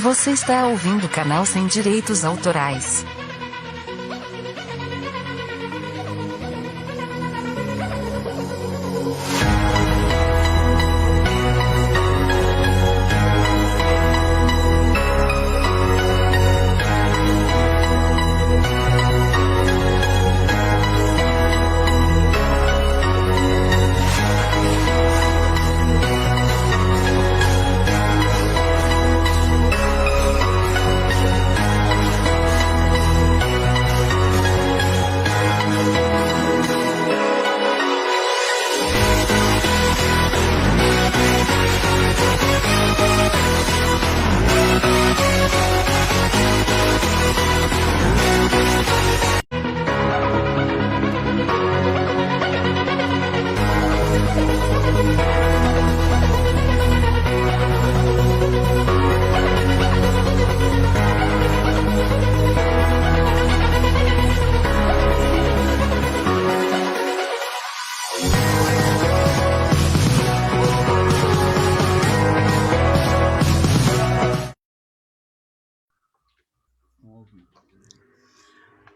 Você está ouvindo o canal Sem Direitos Autorais.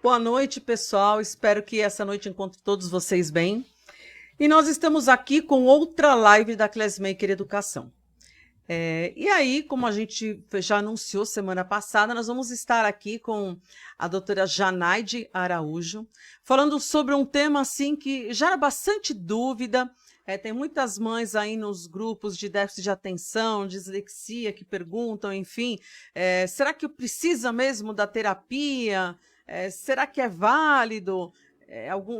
Boa noite, pessoal. Espero que essa noite encontre todos vocês bem. E nós estamos aqui com outra live da Classmaker Educação. E aí, como a gente já anunciou semana passada, nós vamos estar aqui com a doutora Janaide Araújo, falando sobre um tema assim que gera bastante dúvida. Tem muitas mães aí nos grupos de déficit de atenção, dislexia, que perguntam, enfim, será que precisa mesmo da terapia? Será que é válido?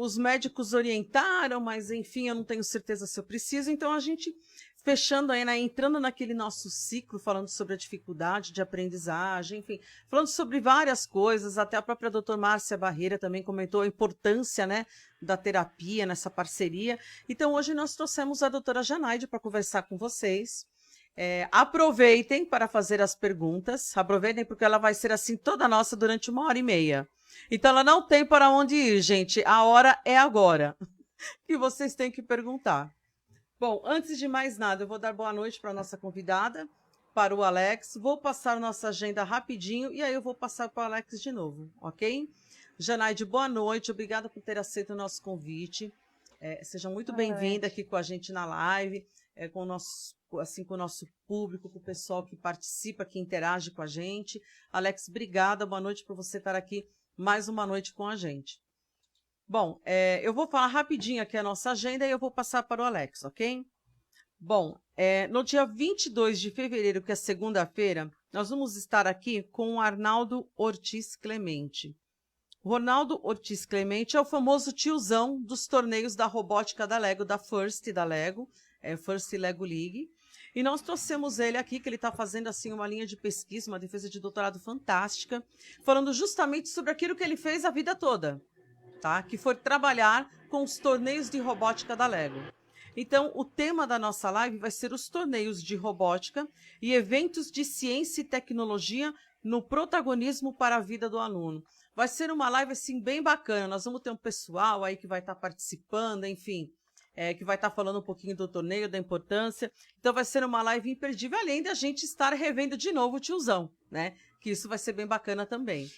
Os médicos orientaram, mas enfim, eu não tenho certeza se eu preciso. Então a gente fechando aí, né, entrando naquele nosso ciclo, falando sobre a dificuldade de aprendizagem, enfim, falando sobre várias coisas, até a própria doutora Márcia Barreira também comentou a importância, né, da terapia nessa parceria. Então hoje nós trouxemos a doutora Janaide para conversar com vocês. Aproveitem para fazer as perguntas, aproveitem porque ela vai ser assim toda nossa durante 1h30. Então ela não tem para onde ir, gente, a hora é agora que vocês têm que perguntar. Bom, antes de mais nada, eu vou dar boa noite para a nossa convidada, para o Alex, vou passar a nossa agenda rapidinho e aí eu vou passar para o Alex de novo, ok? Janaide, boa noite, obrigada por ter aceito o nosso convite, seja muito bem-vinda aqui com a gente na live, com o nosso público, com o pessoal que participa, que interage com a gente. Alex, obrigada, boa noite por você estar aqui mais uma noite com a gente. Bom, eu vou falar rapidinho aqui a nossa agenda e eu vou passar para o Alex, ok? Bom, no dia 22 de fevereiro, que é segunda-feira, nós vamos estar aqui com o Arnaldo Ortiz Clemente. O Ronaldo Ortiz Clemente é o famoso tiozão dos torneios da robótica da Lego, da First da Lego, First Lego League. E nós trouxemos ele aqui, que ele está fazendo assim uma linha de pesquisa, uma defesa de doutorado fantástica, falando justamente sobre aquilo que ele fez a vida toda, tá? Que foi trabalhar com os torneios de robótica da Lego. Então, o tema da nossa live vai ser os torneios de robótica e eventos de ciência e tecnologia no protagonismo para a vida do aluno. Vai ser uma live assim bem bacana, nós vamos ter um pessoal aí que vai estar participando, enfim, que vai estar falando um pouquinho do torneio, da importância. Então vai ser uma live imperdível, além da gente estar revendo de novo o tiozão, né? Que isso vai ser bem bacana também.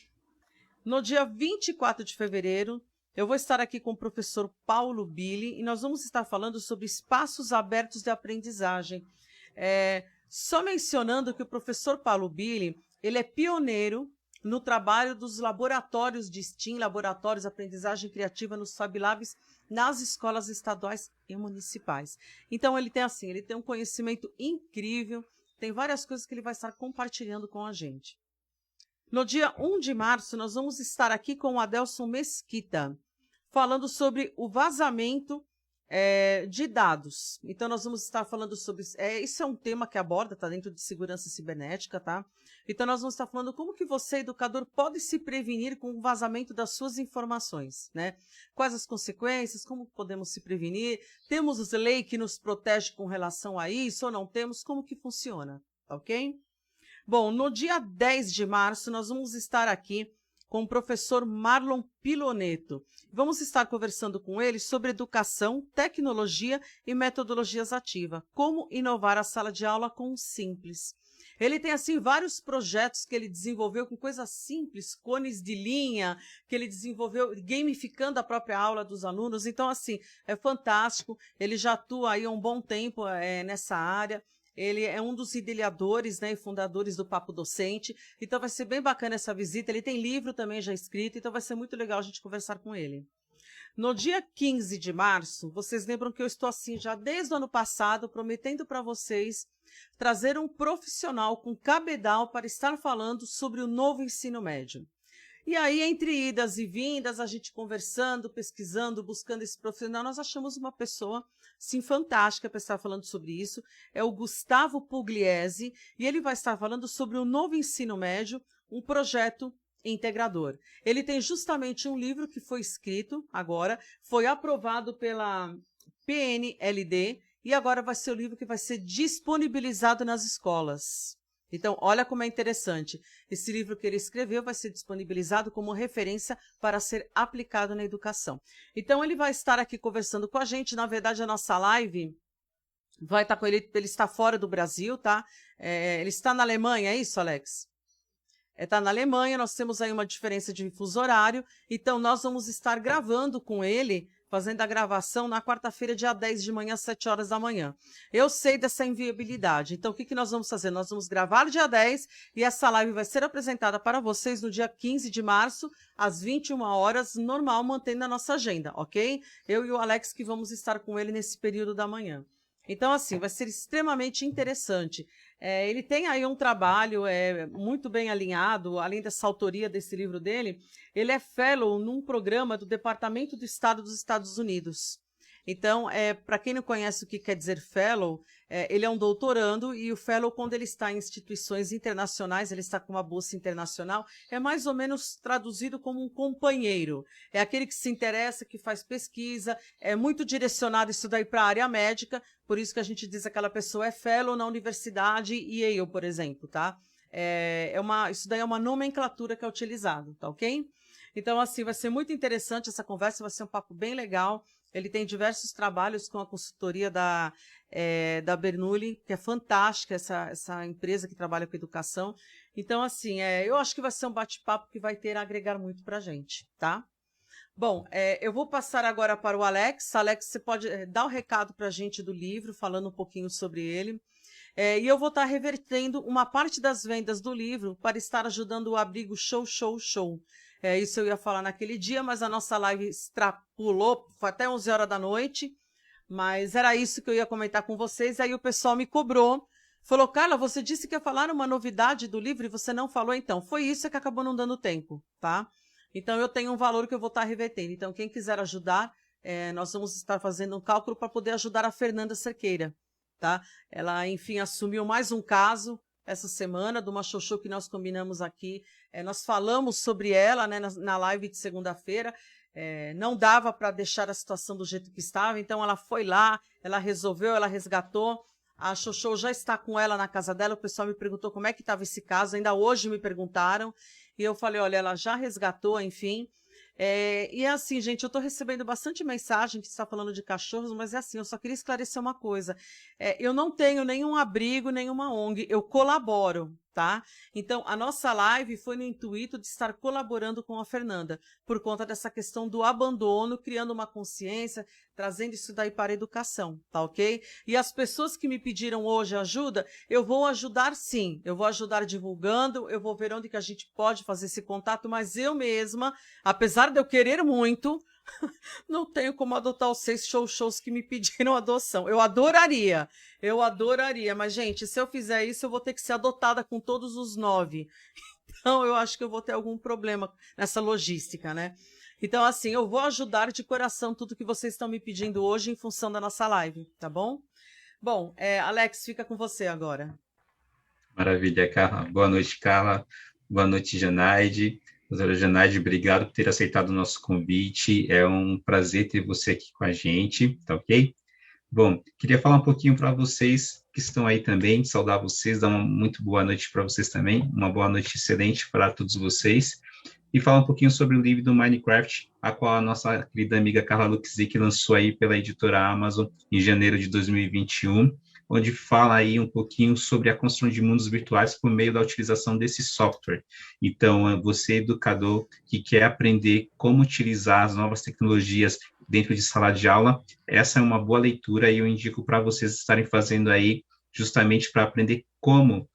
No dia 24 de fevereiro, eu vou estar aqui com o professor Paulo Billy e nós vamos estar falando sobre espaços abertos de aprendizagem. Só mencionando que o professor Paulo Billy, ele é pioneiro no trabalho dos laboratórios de STEAM, laboratórios de aprendizagem criativa nos Fab Labs, nas escolas estaduais e municipais. Então ele tem um conhecimento incrível, tem várias coisas que ele vai estar compartilhando com a gente. No dia 1 de março, nós vamos estar aqui com o Adelson Mesquita, falando sobre o vazamento de dados. Então, nós vamos estar falando sobre... isso é um tema que aborda, está dentro de segurança cibernética, tá? Então, nós vamos estar falando como que você, educador, pode se prevenir com o vazamento das suas informações, né? Quais as consequências, como podemos se prevenir, temos lei que nos protege com relação a isso ou não temos, como que funciona, ok? Bom, no dia 10 de março, nós vamos estar aqui com o professor Marlon Piloneto. Vamos estar conversando com ele sobre educação, tecnologia e metodologias ativas. Como inovar a sala de aula com o simples. Ele tem, assim, vários projetos que ele desenvolveu com coisas simples, cones de linha, que ele desenvolveu gamificando a própria aula dos alunos. Então, assim, é fantástico. Ele já atua aí há um bom tempo nessa área. Ele é um dos idealizadores, né, e fundadores do Papo Docente, então vai ser bem bacana essa visita. Ele tem livro também já escrito, então vai ser muito legal a gente conversar com ele. No dia 15 de março, vocês lembram que eu estou assim já desde o ano passado, prometendo para vocês trazer um profissional com cabedal para estar falando sobre o novo ensino médio. E aí, entre idas e vindas, a gente conversando, pesquisando, buscando esse profissional, nós achamos uma pessoa, sim, fantástica para estar falando sobre isso. É o Gustavo Pugliese, e ele vai estar falando sobre o novo ensino médio, um projeto integrador. Ele tem justamente um livro que foi escrito agora, foi aprovado pela PNLD, e agora vai ser o livro que vai ser disponibilizado nas escolas. Então, olha como é interessante. Esse livro que ele escreveu vai ser disponibilizado como referência para ser aplicado na educação. Então, ele vai estar aqui conversando com a gente. Na verdade, a nossa live vai estar com ele. Ele está fora do Brasil, tá? Ele está na Alemanha, é isso, Alex? Está na Alemanha, nós temos aí uma diferença de fuso horário. Então, nós vamos estar gravando com ele, fazendo a gravação na quarta-feira, dia 10 de manhã, às 7 horas da manhã. Eu sei dessa inviabilidade, então o que nós vamos fazer? Nós vamos gravar dia 10 e essa live vai ser apresentada para vocês no dia 15 de março, às 21 horas, normal, mantendo a nossa agenda, ok? Eu e o Alex que vamos estar com ele nesse período da manhã. Então, assim, vai ser extremamente interessante. Ele tem aí um trabalho muito bem alinhado, além dessa autoria desse livro dele, ele é fellow num programa do Departamento do Estado dos Estados Unidos. Então, para quem não conhece o que quer dizer fellow, ele é um doutorando, e o fellow, quando ele está em instituições internacionais, ele está com uma bolsa internacional, é mais ou menos traduzido como um companheiro. É aquele que se interessa, que faz pesquisa, é muito direcionado isso daí para a área médica, por isso que a gente diz que aquela pessoa é fellow na universidade Yale, por exemplo, tá? Isso daí é uma nomenclatura que é utilizado, tá ok? Então, assim, vai ser muito interessante essa conversa, vai ser um papo bem legal. Ele tem diversos trabalhos com a consultoria da Bernoulli, que é fantástica, essa empresa que trabalha com educação. Então, assim, eu acho que vai ser um bate-papo que vai ter a agregar muito para a gente, tá? Bom, eu vou passar agora para o Alex. Alex, você pode dar o recado para a gente do livro, falando um pouquinho sobre ele. E eu vou estar revertendo uma parte das vendas do livro para estar ajudando o abrigo Show, Show, Show. Isso eu ia falar naquele dia, mas a nossa live extrapolou, foi até 11 horas da noite, mas era isso que eu ia comentar com vocês. Aí o pessoal me cobrou, falou, Carla, você disse que ia falar uma novidade do livro e você não falou, então. Foi isso que acabou não dando tempo, tá? Então eu tenho um valor que eu vou estar revertendo. Então quem quiser ajudar, nós vamos estar fazendo um cálculo para poder ajudar a Fernanda Cerqueira, tá? Ela, enfim, assumiu mais um caso essa semana, de uma xoxô que nós combinamos aqui. Nós falamos sobre ela, né, na live de segunda-feira. Não dava para deixar a situação do jeito que estava, então ela foi lá, ela resolveu, ela resgatou. A xoxô já está com ela na casa dela. O pessoal me perguntou como é que estava esse caso, ainda hoje me perguntaram. E eu falei, olha, ela já resgatou, enfim. E é assim, gente, eu estou recebendo bastante mensagem que está falando de cachorros, mas é assim, eu só queria esclarecer uma coisa. Eu não tenho nenhum abrigo, nenhuma ONG, eu colaboro, tá? Então, a nossa live foi no intuito de estar colaborando com a Fernanda, por conta dessa questão do abandono, criando uma consciência, trazendo isso daí para a educação, tá ok? E as pessoas que me pediram hoje ajuda, eu vou ajudar sim, eu vou ajudar divulgando, eu vou ver onde que a gente pode fazer esse contato, mas eu mesma, apesar de eu querer muito, não tenho como adotar os 6 shows que me pediram adoção. Eu adoraria, mas, gente, se eu fizer isso, eu vou ter que ser adotada com todos os 9. Então, eu acho que eu vou ter algum problema nessa logística, né? Então, assim, eu vou ajudar de coração tudo que vocês estão me pedindo hoje em função da nossa live, tá bom? Bom, Alex, fica com você agora. Maravilha, Carla. Boa noite, Carla. Boa noite, Janaide. Doutora Janaide, obrigado por ter aceitado o nosso convite. É um prazer ter você aqui com a gente, tá ok? Bom, queria falar um pouquinho para vocês que estão aí também, saudar vocês, dar uma muito boa noite para vocês também, uma boa noite excelente para todos vocês, e falar um pouquinho sobre o livro do Minecraft, a qual a nossa querida amiga Carla Luxic lançou aí pela editora Amazon em janeiro de 2021, onde fala aí um pouquinho sobre a construção de mundos virtuais por meio da utilização desse software. Então, você, educador, que quer aprender como utilizar as novas tecnologias dentro de sala de aula, essa é uma boa leitura e eu indico para vocês estarem fazendo aí justamente para aprender como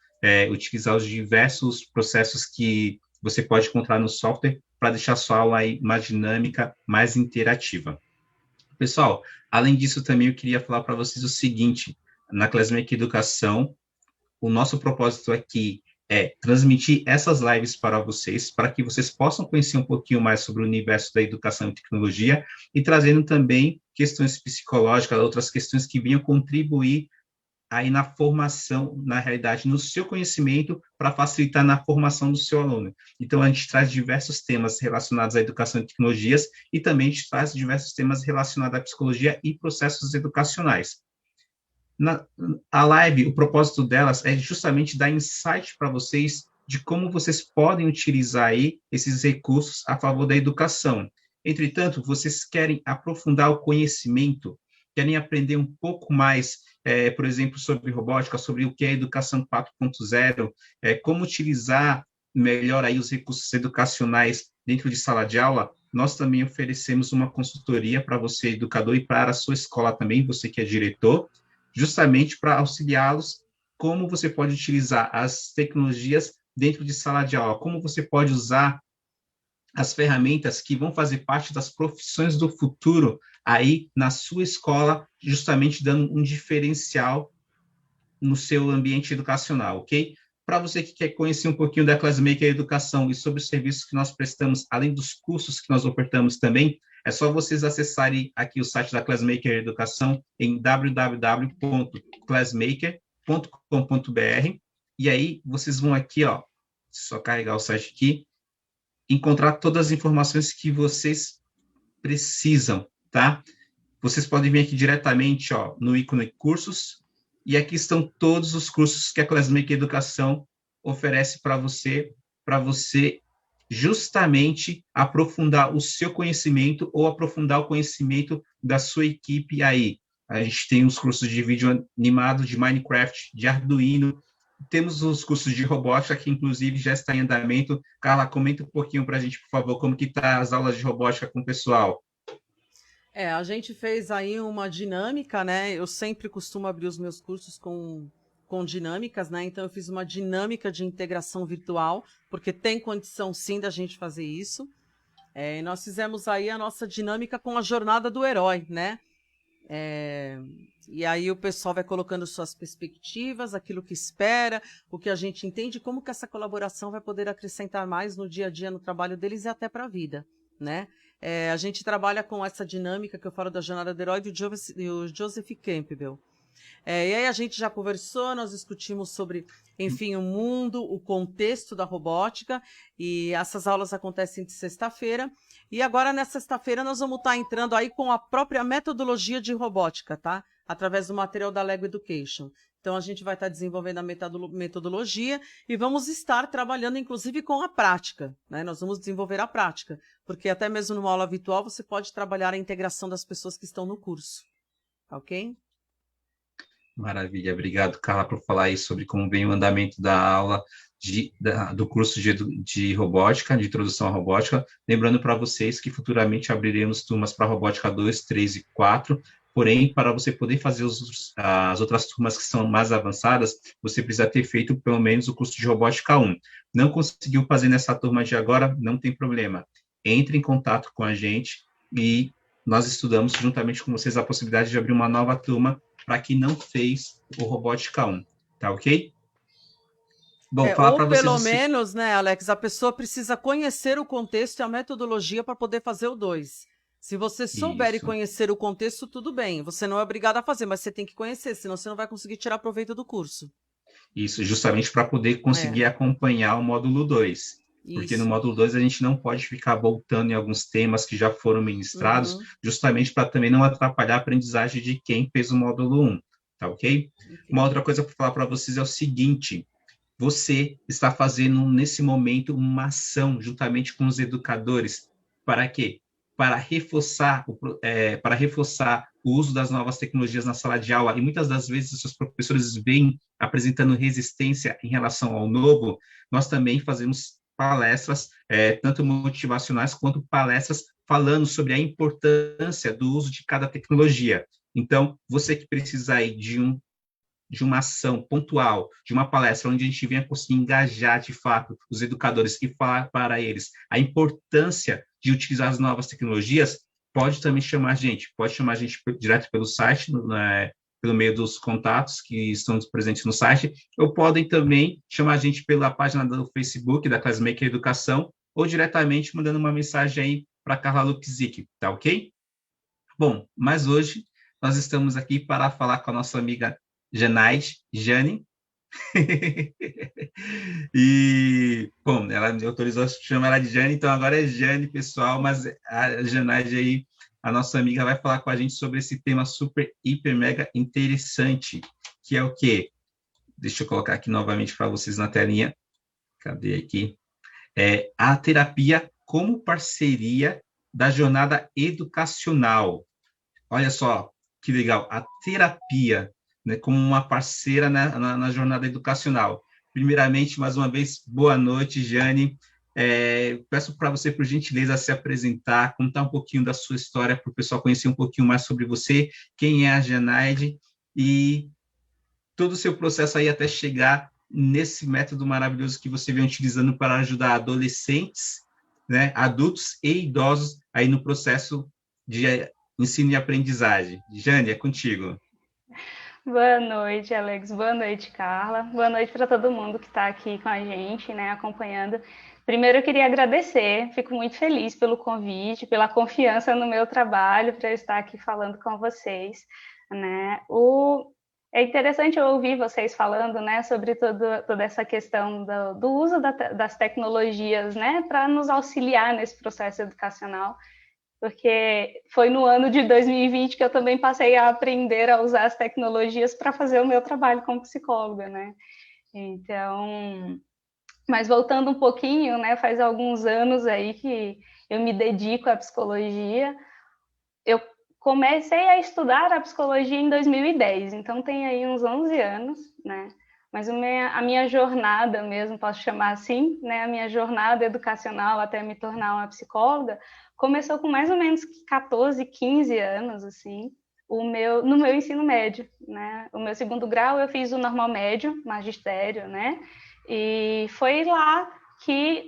utilizar os diversos processos que você pode encontrar no software para deixar a sua aula aí mais dinâmica, mais interativa. Pessoal, além disso também eu queria falar para vocês o seguinte, na Classmaker Educação, o nosso propósito aqui é transmitir essas lives para vocês, para que vocês possam conhecer um pouquinho mais sobre o universo da educação e tecnologia, e trazendo também questões psicológicas, outras questões que venham contribuir aí na formação, na realidade, no seu conhecimento, para facilitar na formação do seu aluno. Então, a gente traz diversos temas relacionados à educação e tecnologias, e também a gente traz diversos temas relacionados à psicologia e processos educacionais. A live, o propósito delas é justamente dar insight para vocês de como vocês podem utilizar aí esses recursos a favor da educação. Entretanto, vocês querem aprofundar o conhecimento, querem aprender um pouco mais, por exemplo, sobre robótica, sobre o que é educação 4.0, como utilizar melhor aí os recursos educacionais dentro de sala de aula, nós também oferecemos uma consultoria para você, educador, e para a sua escola também, você que é diretor, justamente para auxiliá-los como você pode utilizar as tecnologias dentro de sala de aula, como você pode usar as ferramentas que vão fazer parte das profissões do futuro aí na sua escola, justamente dando um diferencial no seu ambiente educacional, ok? Para você que quer conhecer um pouquinho da Classmaker Educação e sobre os serviços que nós prestamos, além dos cursos que nós ofertamos também, é só vocês acessarem aqui o site da Classmaker Educação em www.classmaker.com.br e aí vocês vão aqui, ó, só carregar o site aqui, encontrar todas as informações que vocês precisam, tá? Vocês podem vir aqui diretamente, ó, no ícone cursos, e aqui estão todos os cursos que a Classmaker Educação oferece para você justamente aprofundar o seu conhecimento ou aprofundar o conhecimento da sua equipe aí. A gente tem os cursos de vídeo animado, de Minecraft, de Arduino, temos os cursos de robótica, que inclusive já está em andamento. Carla, comenta um pouquinho para a gente, por favor, como que tá as aulas de robótica com o pessoal. A gente fez aí uma dinâmica, né? Eu sempre costumo abrir os meus cursos com dinâmicas, né? Então eu fiz uma dinâmica de integração virtual, porque tem condição sim da gente fazer isso. E nós fizemos aí a nossa dinâmica com a jornada do herói, né? E aí o pessoal vai colocando suas perspectivas, aquilo que espera, o que a gente entende, como que essa colaboração vai poder acrescentar mais no dia a dia, no trabalho deles e até para a vida, né? A gente trabalha com essa dinâmica que eu falo da jornada do herói do Joseph Campbell. E aí a gente já conversou, nós discutimos sobre, enfim, o mundo, o contexto da robótica, e essas aulas acontecem de sexta-feira. E agora, nessa sexta-feira, nós vamos estar entrando aí com a própria metodologia de robótica, tá? Através do material da Lego Education. Então, a gente vai estar desenvolvendo a metodologia e vamos estar trabalhando, inclusive, com a prática, né? Nós vamos desenvolver a prática, porque até mesmo numa aula virtual você pode trabalhar a integração das pessoas que estão no curso, ok? Maravilha, obrigado, Carla, por falar aí sobre como vem o andamento da aula do curso de robótica, de introdução à robótica. Lembrando para vocês que futuramente abriremos turmas para robótica 2, 3 e 4, porém, para você poder fazer as outras turmas que são mais avançadas, você precisa ter feito pelo menos o curso de robótica 1. Não conseguiu fazer nessa turma de agora? Não tem problema. Entre em contato com a gente e nós estudamos juntamente com vocês a possibilidade de abrir uma nova turma para quem não fez o Robótica 1, tá ok? Bom, falar Ou para vocês pelo o seguinte. menos, né, Alex, a pessoa precisa conhecer o contexto e a metodologia para poder fazer o 2. Se você souber e Isso. conhecer o contexto, tudo bem. Você não é obrigado a fazer, mas você tem que conhecer, senão você não vai conseguir tirar proveito do curso. Isso, justamente para poder É, conseguir acompanhar o módulo 2, porque no isso. módulo 2 a gente não pode ficar voltando em alguns temas que já foram ministrados, Uhum, justamente para também não atrapalhar a aprendizagem de quem fez o módulo 1, tá ok? ok. Uma outra coisa para falar para vocês é o seguinte: você está fazendo nesse momento uma ação juntamente com os educadores. Para quê? Para reforçar o uso das novas tecnologias na sala de aula. E muitas das vezes os seus professores vêm apresentando resistência em relação ao novo. Nós também fazemos palestras, tanto motivacionais quanto palestras falando sobre a importância do uso de cada tecnologia. Então, você que precisa aí de uma ação pontual, de uma palestra onde a gente venha conseguir engajar de fato os educadores e falar para eles a importância de utilizar as novas tecnologias, pode também chamar a gente, pode chamar a gente direto pelo site, né, pelo meio dos contatos que estão presentes no site, ou podem também chamar a gente pela página do Facebook da Classmaker Educação, ou diretamente mandando uma mensagem aí para Carla Lupzik, tá ok? Bom, mas hoje nós estamos aqui para falar com a nossa amiga Jane. E, bom, ela me autorizou a chamar ela de Jane, então agora é Jane, pessoal, mas a Janaide aí, a nossa amiga, vai falar com a gente sobre esse tema super, hiper, mega interessante, que é o quê? Deixa eu colocar aqui novamente para vocês na telinha. Cadê aqui? É a terapia como parceria da jornada educacional. Olha só, que legal, a terapia, né, como uma parceira na jornada educacional. Primeiramente, mais uma vez, boa noite, Jane. Peço para você, por gentileza, se apresentar, contar um pouquinho da sua história, para o pessoal conhecer um pouquinho mais sobre você, quem é a Janaide e todo o seu processo aí até chegar nesse método maravilhoso que você vem utilizando para ajudar adolescentes, né, adultos e idosos aí no processo de ensino e aprendizagem. Jane, é contigo. Boa noite, Alex. Boa noite, Carla. Boa noite para todo mundo que está aqui com a gente, né, acompanhando. Primeiro, eu queria agradecer. Fico muito feliz pelo convite, pela confiança no meu trabalho, para eu estar aqui falando com vocês, né? É interessante eu ouvir vocês falando, né, sobre toda essa questão do uso das tecnologias, né, para nos auxiliar nesse processo educacional, porque foi no ano de 2020 que eu também passei a aprender a usar as tecnologias para fazer o meu trabalho como psicóloga, né? Então, mas voltando um pouquinho, né, faz alguns anos aí que eu me dedico à psicologia. Eu comecei a estudar a psicologia em 2010, então tem aí uns 11 anos, né? Mas a minha jornada mesmo, posso chamar assim, né? A minha jornada educacional até me tornar uma psicóloga começou com mais ou menos 14, 15 anos, assim, no meu ensino médio, né? O meu segundo grau eu fiz o normal médio, magistério, né? E foi lá que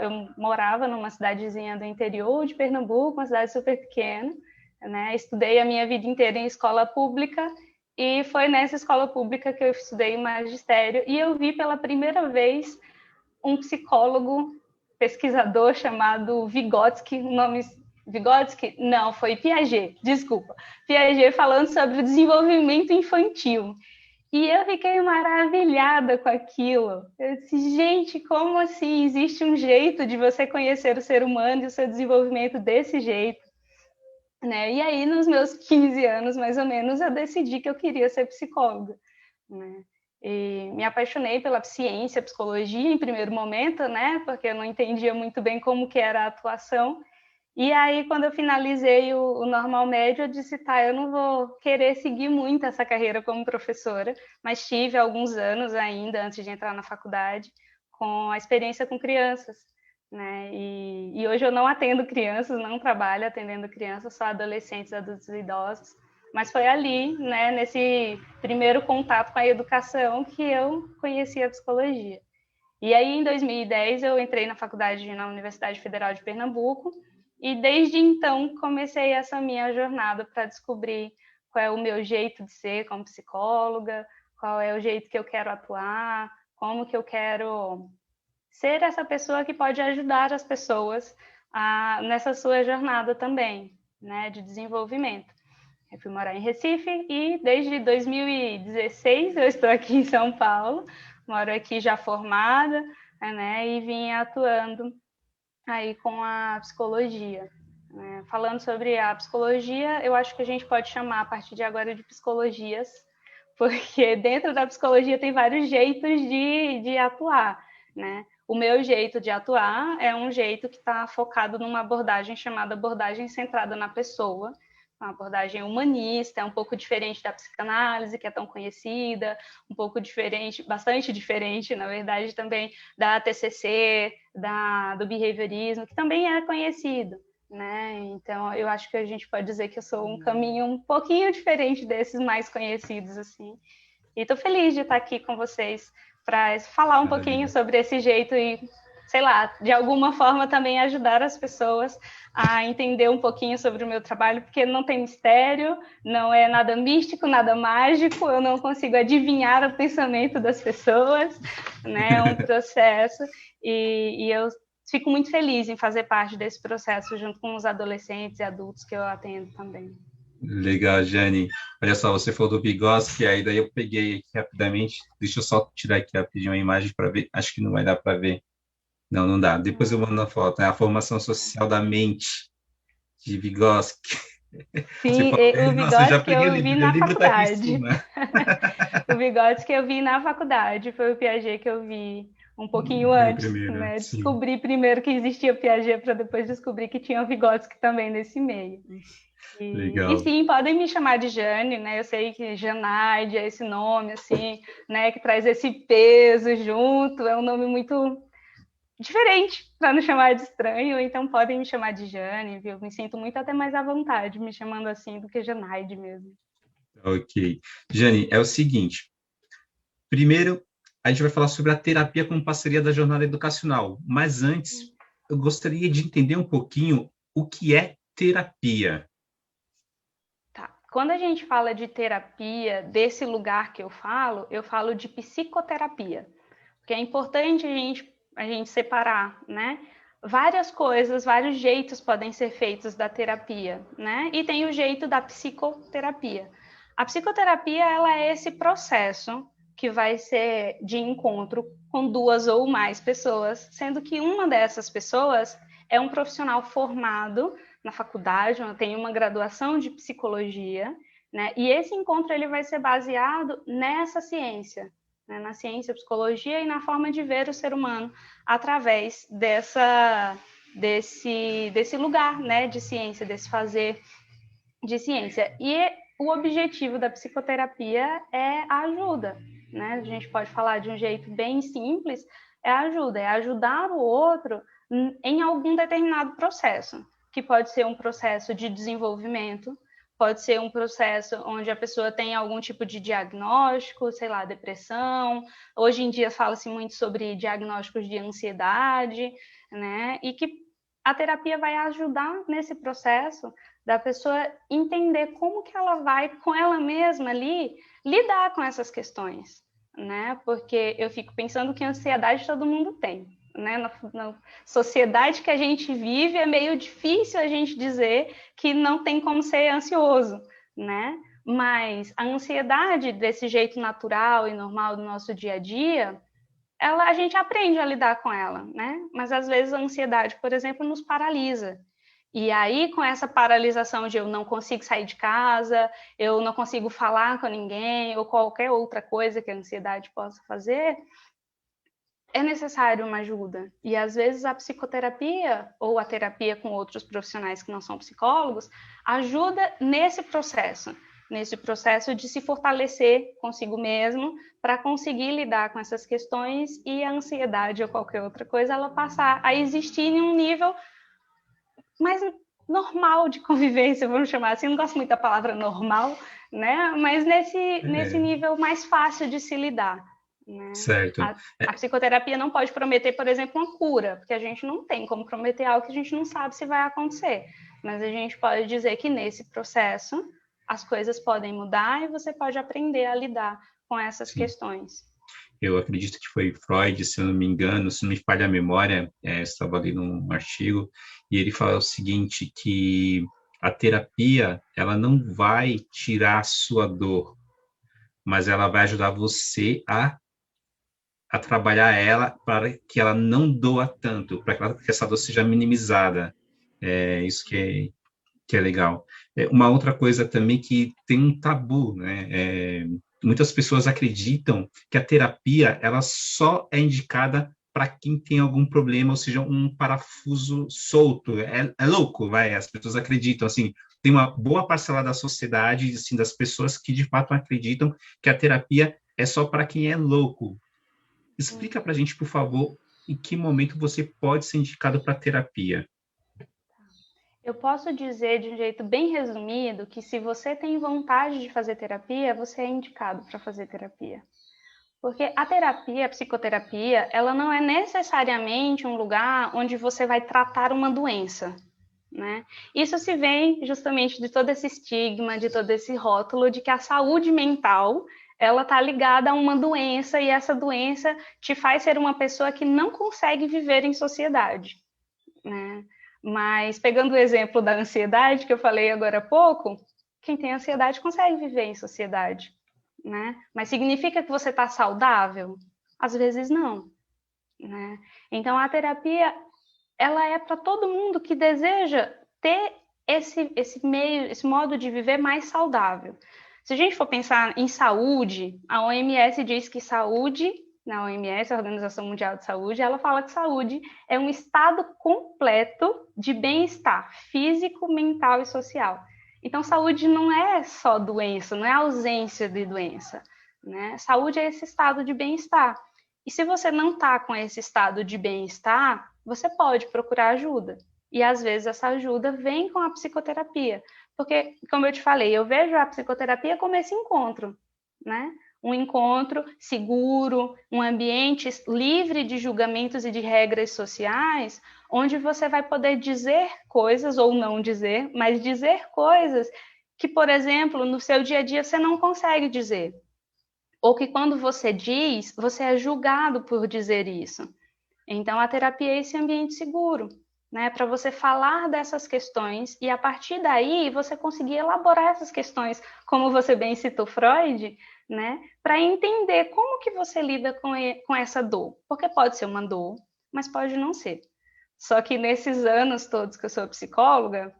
eu morava numa cidadezinha do interior de Pernambuco, uma cidade super pequena, né? Estudei a minha vida inteira em escola pública e foi nessa escola pública que eu estudei magistério e eu vi pela primeira vez um psicólogo pesquisador chamado Vygotsky, o nome Vygotsky? Não, foi Piaget, desculpa. Piaget falando sobre o desenvolvimento infantil. E eu fiquei maravilhada com aquilo. Eu disse, gente, como assim? Existe um jeito de você conhecer o ser humano e o seu desenvolvimento desse jeito? Né? E aí, nos meus 15 anos, mais ou menos, eu decidi que eu queria ser psicóloga. Né? E me apaixonei pela ciência, psicologia em primeiro momento, né? Porque eu não entendia muito bem como que era a atuação. E aí, quando eu finalizei o normal médio, eu disse, tá, eu não vou querer seguir muito essa carreira como professora, mas tive alguns anos ainda, antes de entrar na faculdade, com a experiência com crianças, né? E hoje eu não atendo crianças, não trabalho atendendo crianças, só adolescentes, adultos e idosos, mas foi ali, né, nesse primeiro contato com a educação que eu conheci a psicologia. E aí, em 2010, eu entrei na faculdade na Universidade Federal de Pernambuco, e desde então comecei essa minha jornada para descobrir qual é o meu jeito de ser como psicóloga, qual é o jeito que eu quero atuar, como que eu quero ser essa pessoa que pode ajudar as pessoas nessa sua jornada também, né, de desenvolvimento. Eu fui morar em Recife e desde 2016 eu estou aqui em São Paulo, moro aqui já formada, né, e vim atuando aí com a psicologia. Falando sobre a psicologia, eu acho que a gente pode chamar a partir de agora de psicologias, porque dentro da psicologia tem vários jeitos de atuar, né? O meu jeito de atuar é um jeito que está focado numa abordagem chamada abordagem centrada na pessoa, uma abordagem humanista, é um pouco diferente da psicanálise, que é tão conhecida, um pouco diferente, bastante diferente, na verdade, também da TCC, do behaviorismo, que também é conhecido, né? Então, eu acho que a gente pode dizer que eu sou um caminho um pouquinho diferente desses mais conhecidos, assim. E estou feliz de estar aqui com vocês para falar um pouquinho sobre esse jeito e, sei lá, de alguma forma também ajudar as pessoas a entender um pouquinho sobre o meu trabalho, porque não tem mistério, não é nada místico, nada mágico, eu não consigo adivinhar o pensamento das pessoas, né? É um processo e eu fico muito feliz em fazer parte desse processo junto com os adolescentes e adultos que eu atendo também. Legal, Jane. Olha só, você falou do Vygotsky, aí daí eu peguei aqui rapidamente. Deixa eu só tirar aqui rapidinho uma imagem para ver. Acho que não vai dar para ver. Não, não dá. Depois eu mando a foto. É a formação social da mente de Vygotsky. Sim, o Vygotsky eu vi na faculdade. O Vygotsky eu vi na faculdade. Foi o Piaget que eu vi um pouquinho antes, né? Descobri primeiro que existia o Piaget para depois descobrir que tinha o Vygotsky também nesse meio. E sim, podem me chamar de Jane, né? Eu sei que Janaide é esse nome, assim, né? Que traz esse peso junto. É um nome muito diferente para não chamar de estranho, então podem me chamar de Jane, viu? Eu me sinto muito até mais à vontade me chamando assim do que Janaide mesmo. Ok. Jane, é o seguinte. Primeiro, a gente vai falar sobre a terapia como parceria da jornada educacional. Mas antes, eu gostaria de entender um pouquinho o que é terapia. Tá. Quando a gente fala de terapia, desse lugar que eu falo de psicoterapia. Porque é importante a gente separar, né? Várias coisas, vários jeitos podem ser feitos da terapia, né? E tem o jeito da psicoterapia. A psicoterapia, ela é esse processo que vai ser de encontro com duas ou mais pessoas, sendo que uma dessas pessoas é um profissional formado na faculdade, tem uma graduação de psicologia, né? E esse encontro ele vai ser baseado nessa ciência, né? Na ciência, psicologia e na forma de ver o ser humano através desse lugar, né? De ciência, desse fazer de ciência. E o objetivo da psicoterapia é a ajuda, né? A gente pode falar de um jeito bem simples, é a ajuda, é ajudar o outro em algum determinado processo, que pode ser um processo de desenvolvimento, pode ser um processo onde a pessoa tem algum tipo de diagnóstico, sei lá, depressão. Hoje em dia fala-se muito sobre diagnósticos de ansiedade, né? E que a terapia vai ajudar nesse processo da pessoa entender como que ela vai, com ela mesma ali, lidar com essas questões, né? Porque eu fico pensando que ansiedade todo mundo tem, né? Na sociedade que a gente vive é meio difícil a gente dizer que não tem como ser ansioso, né? Mas a ansiedade desse jeito natural e normal do nosso dia a dia, a gente aprende a lidar com ela, né? Mas às vezes a ansiedade, por exemplo, nos paralisa. E aí, com essa paralisação de eu não consigo sair de casa, eu não consigo falar com ninguém, ou qualquer outra coisa que a ansiedade possa fazer, é necessário uma ajuda. E às vezes a psicoterapia, ou a terapia com outros profissionais que não são psicólogos, ajuda nesse processo de se fortalecer consigo mesmo, para conseguir lidar com essas questões e a ansiedade ou qualquer outra coisa, ela passar a existir em um nível mais normal de convivência, vamos chamar assim. Eu não gosto muito da palavra normal, né? Mas nesse nível mais fácil de se lidar. Né? Certo. A psicoterapia não pode prometer, por exemplo, uma cura, porque a gente não tem como prometer algo que a gente não sabe se vai acontecer. Mas a gente pode dizer que nesse processo as coisas podem mudar e você pode aprender a lidar com essas questões. eu acredito que foi Freud, se eu não me engano, se não me falha a memória, eu estava lendo um artigo, e ele fala o seguinte, que a terapia, ela não vai tirar a sua dor, mas ela vai ajudar você a trabalhar ela para que ela não doa tanto, para que essa dor seja minimizada. Isso que é legal. Uma outra coisa também que tem um tabu, né? Muitas pessoas acreditam que a terapia ela só é indicada para quem tem algum problema, ou seja, um parafuso solto. É louco, vai? As pessoas acreditam, assim, tem uma boa parcela da sociedade, assim, das pessoas que de fato acreditam que a terapia é só para quem é louco. Explica para a gente, por favor, em que momento você pode ser indicado para terapia. Eu posso dizer de um jeito bem resumido que se você tem vontade de fazer terapia, você é indicado para fazer terapia. Porque a terapia, a psicoterapia, ela não é necessariamente um lugar onde você vai tratar uma doença, né? Isso se vem justamente de todo esse estigma, de todo esse rótulo de que a saúde mental ela está ligada a uma doença e essa doença te faz ser uma pessoa que não consegue viver em sociedade, né? Mas pegando o exemplo da ansiedade que eu falei agora há pouco, quem tem ansiedade consegue viver em sociedade, né? Mas significa que você está saudável? Às vezes não, né? Então a terapia ela é para todo mundo que deseja ter esse modo de viver mais saudável. Se a gente for pensar em saúde, a OMS diz que saúde, na OMS, a Organização Mundial de Saúde, ela fala que saúde é um estado completo de bem-estar físico, mental e social. Então, saúde não é só doença, não é ausência de doença, né? Saúde é esse estado de bem-estar. E se você não está com esse estado de bem-estar, você pode procurar ajuda. E às vezes essa ajuda vem com a psicoterapia. Porque, como eu te falei, eu vejo a psicoterapia como esse encontro, né? Um encontro seguro, um ambiente livre de julgamentos e de regras sociais, onde você vai poder dizer coisas ou não dizer, mas dizer coisas que, por exemplo, no seu dia a dia você não consegue dizer. Ou que quando você diz, você é julgado por dizer isso. Então, a terapia é esse ambiente seguro, né? Para você falar dessas questões e, a partir daí, você conseguir elaborar essas questões, como você bem citou Freud, né? Para entender como que você lida com essa dor. Porque pode ser uma dor, mas pode não ser. Só que nesses anos todos que eu sou psicóloga,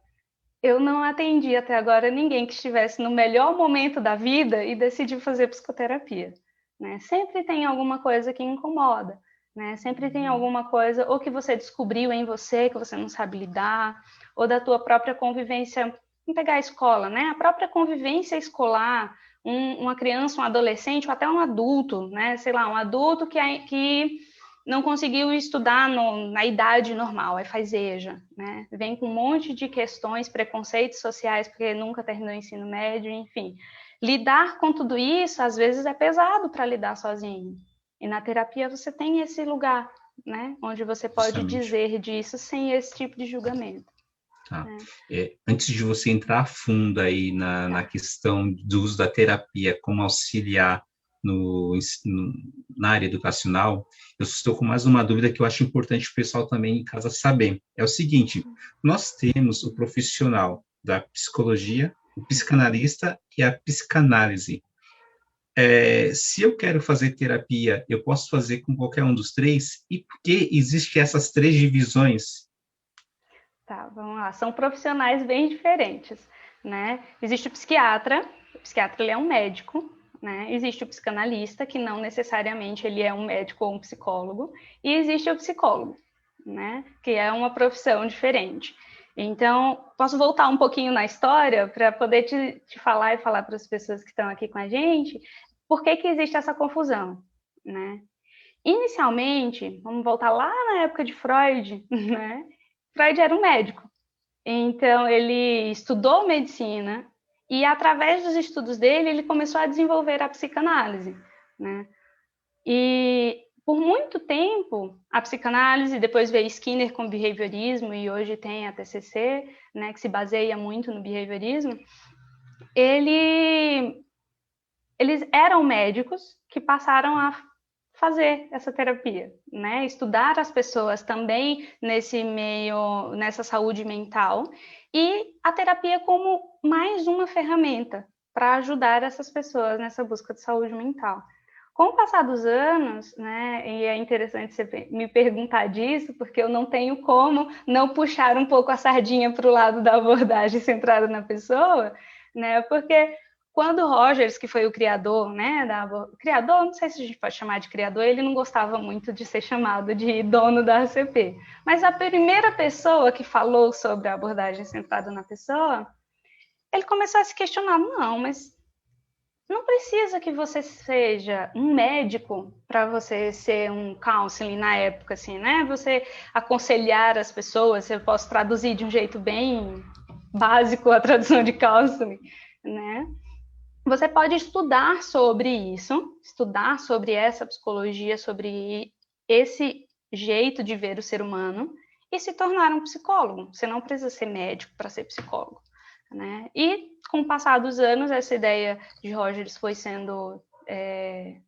eu não atendi até agora ninguém que estivesse no melhor momento da vida e decidiu fazer psicoterapia, né? Sempre tem alguma coisa que incomoda, né? Sempre tem alguma coisa ou que você descobriu em você que você não sabe lidar, ou da tua própria convivência, vamos pegar a escola, né? A própria convivência escolar, uma criança, um adolescente ou até um adulto, né? Sei lá, um adulto que não conseguiu estudar na idade normal, aí faz EJA, né? Vem com um monte de questões, preconceitos sociais, porque nunca terminou o ensino médio, enfim. Lidar com tudo isso, às vezes, é pesado para lidar sozinho. E na terapia você tem esse lugar, né? Onde você pode dizer disso sem esse tipo de julgamento. Tá. Antes de você entrar a fundo aí na questão do uso da terapia como auxiliar na área educacional, eu estou com mais uma dúvida que eu acho importante o pessoal também em casa saber. É o seguinte, nós temos o profissional da psicologia, o psicanalista e a psicanálise. Se eu quero fazer terapia, eu posso fazer com qualquer um dos três? E por que existem essas três divisões? Tá, vamos lá. São profissionais bem diferentes, né? Existe o psiquiatra ele é um médico, né? Existe o psicanalista, que não necessariamente ele é um médico ou um psicólogo, e existe o psicólogo, né? Que é uma profissão diferente. Então, posso voltar um pouquinho na história para poder te falar e falar para as pessoas que estão aqui com a gente por que existe essa confusão, né? Inicialmente, vamos voltar lá na época de Freud, né? Freud era um médico, então ele estudou medicina e através dos estudos dele ele começou a desenvolver a psicanálise, né? E por muito tempo a psicanálise, depois veio Skinner com behaviorismo e hoje tem a TCC, né, que se baseia muito no behaviorismo. Eles eram médicos que passaram a fazer essa terapia, né? Estudar as pessoas também nesse meio, nessa saúde mental, e a terapia como mais uma ferramenta para ajudar essas pessoas nessa busca de saúde mental. Com o passar dos anos, né, e é interessante você me perguntar disso, porque eu não tenho como não puxar um pouco a sardinha para o lado da abordagem centrada na pessoa, né, porque quando Rogers, que foi o criador, né, criador, não sei se a gente pode chamar de criador, ele não gostava muito de ser chamado de dono da ACP, mas a primeira pessoa que falou sobre a abordagem centrada na pessoa, ele começou a se questionar, não, mas não precisa que você seja um médico para você ser um counseling na época, assim, né? Você aconselhar as pessoas, eu posso traduzir de um jeito bem básico a tradução de counseling, né? Você pode estudar sobre isso, estudar sobre essa psicologia, sobre esse jeito de ver o ser humano e se tornar um psicólogo. Você não precisa ser médico para ser psicólogo, né? E com o passar dos anos, essa ideia de Rogers foi sendo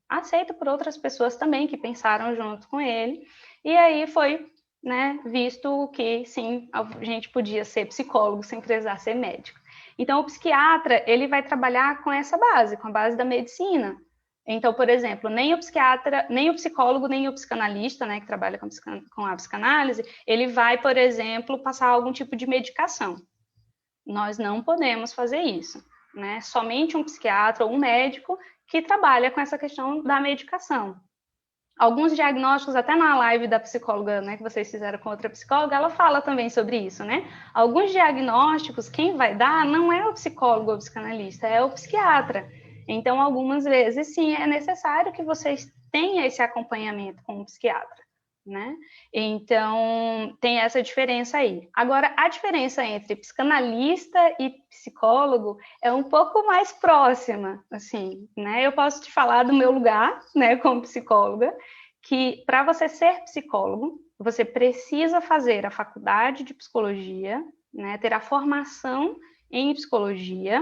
aceita por outras pessoas também que pensaram junto com ele. E aí foi, né, visto que sim, a gente podia ser psicólogo sem precisar ser médico. Então, o psiquiatra, ele vai trabalhar com essa base, com a base da medicina. Então, por exemplo, nem o psiquiatra, nem o psicólogo, nem o psicanalista, né, que trabalha com a psicanálise, ele vai, por exemplo, passar algum tipo de medicação. Nós não podemos fazer isso, né? Somente um psiquiatra ou um médico que trabalha com essa questão da medicação. Alguns diagnósticos, até na live da psicóloga, né, que vocês fizeram com outra psicóloga, ela fala também sobre isso, né? Alguns diagnósticos, quem vai dar não é o psicólogo ou o psicanalista, é o psiquiatra. Então, algumas vezes, sim, é necessário que vocês tenham esse acompanhamento com o psiquiatra, né? Então, tem essa diferença aí. Agora, a diferença entre psicanalista e psicólogo é um pouco mais próxima, assim, né? Eu posso te falar do meu lugar, né, como psicóloga, que para você ser psicólogo, você precisa fazer a faculdade de psicologia, né, ter a formação em psicologia,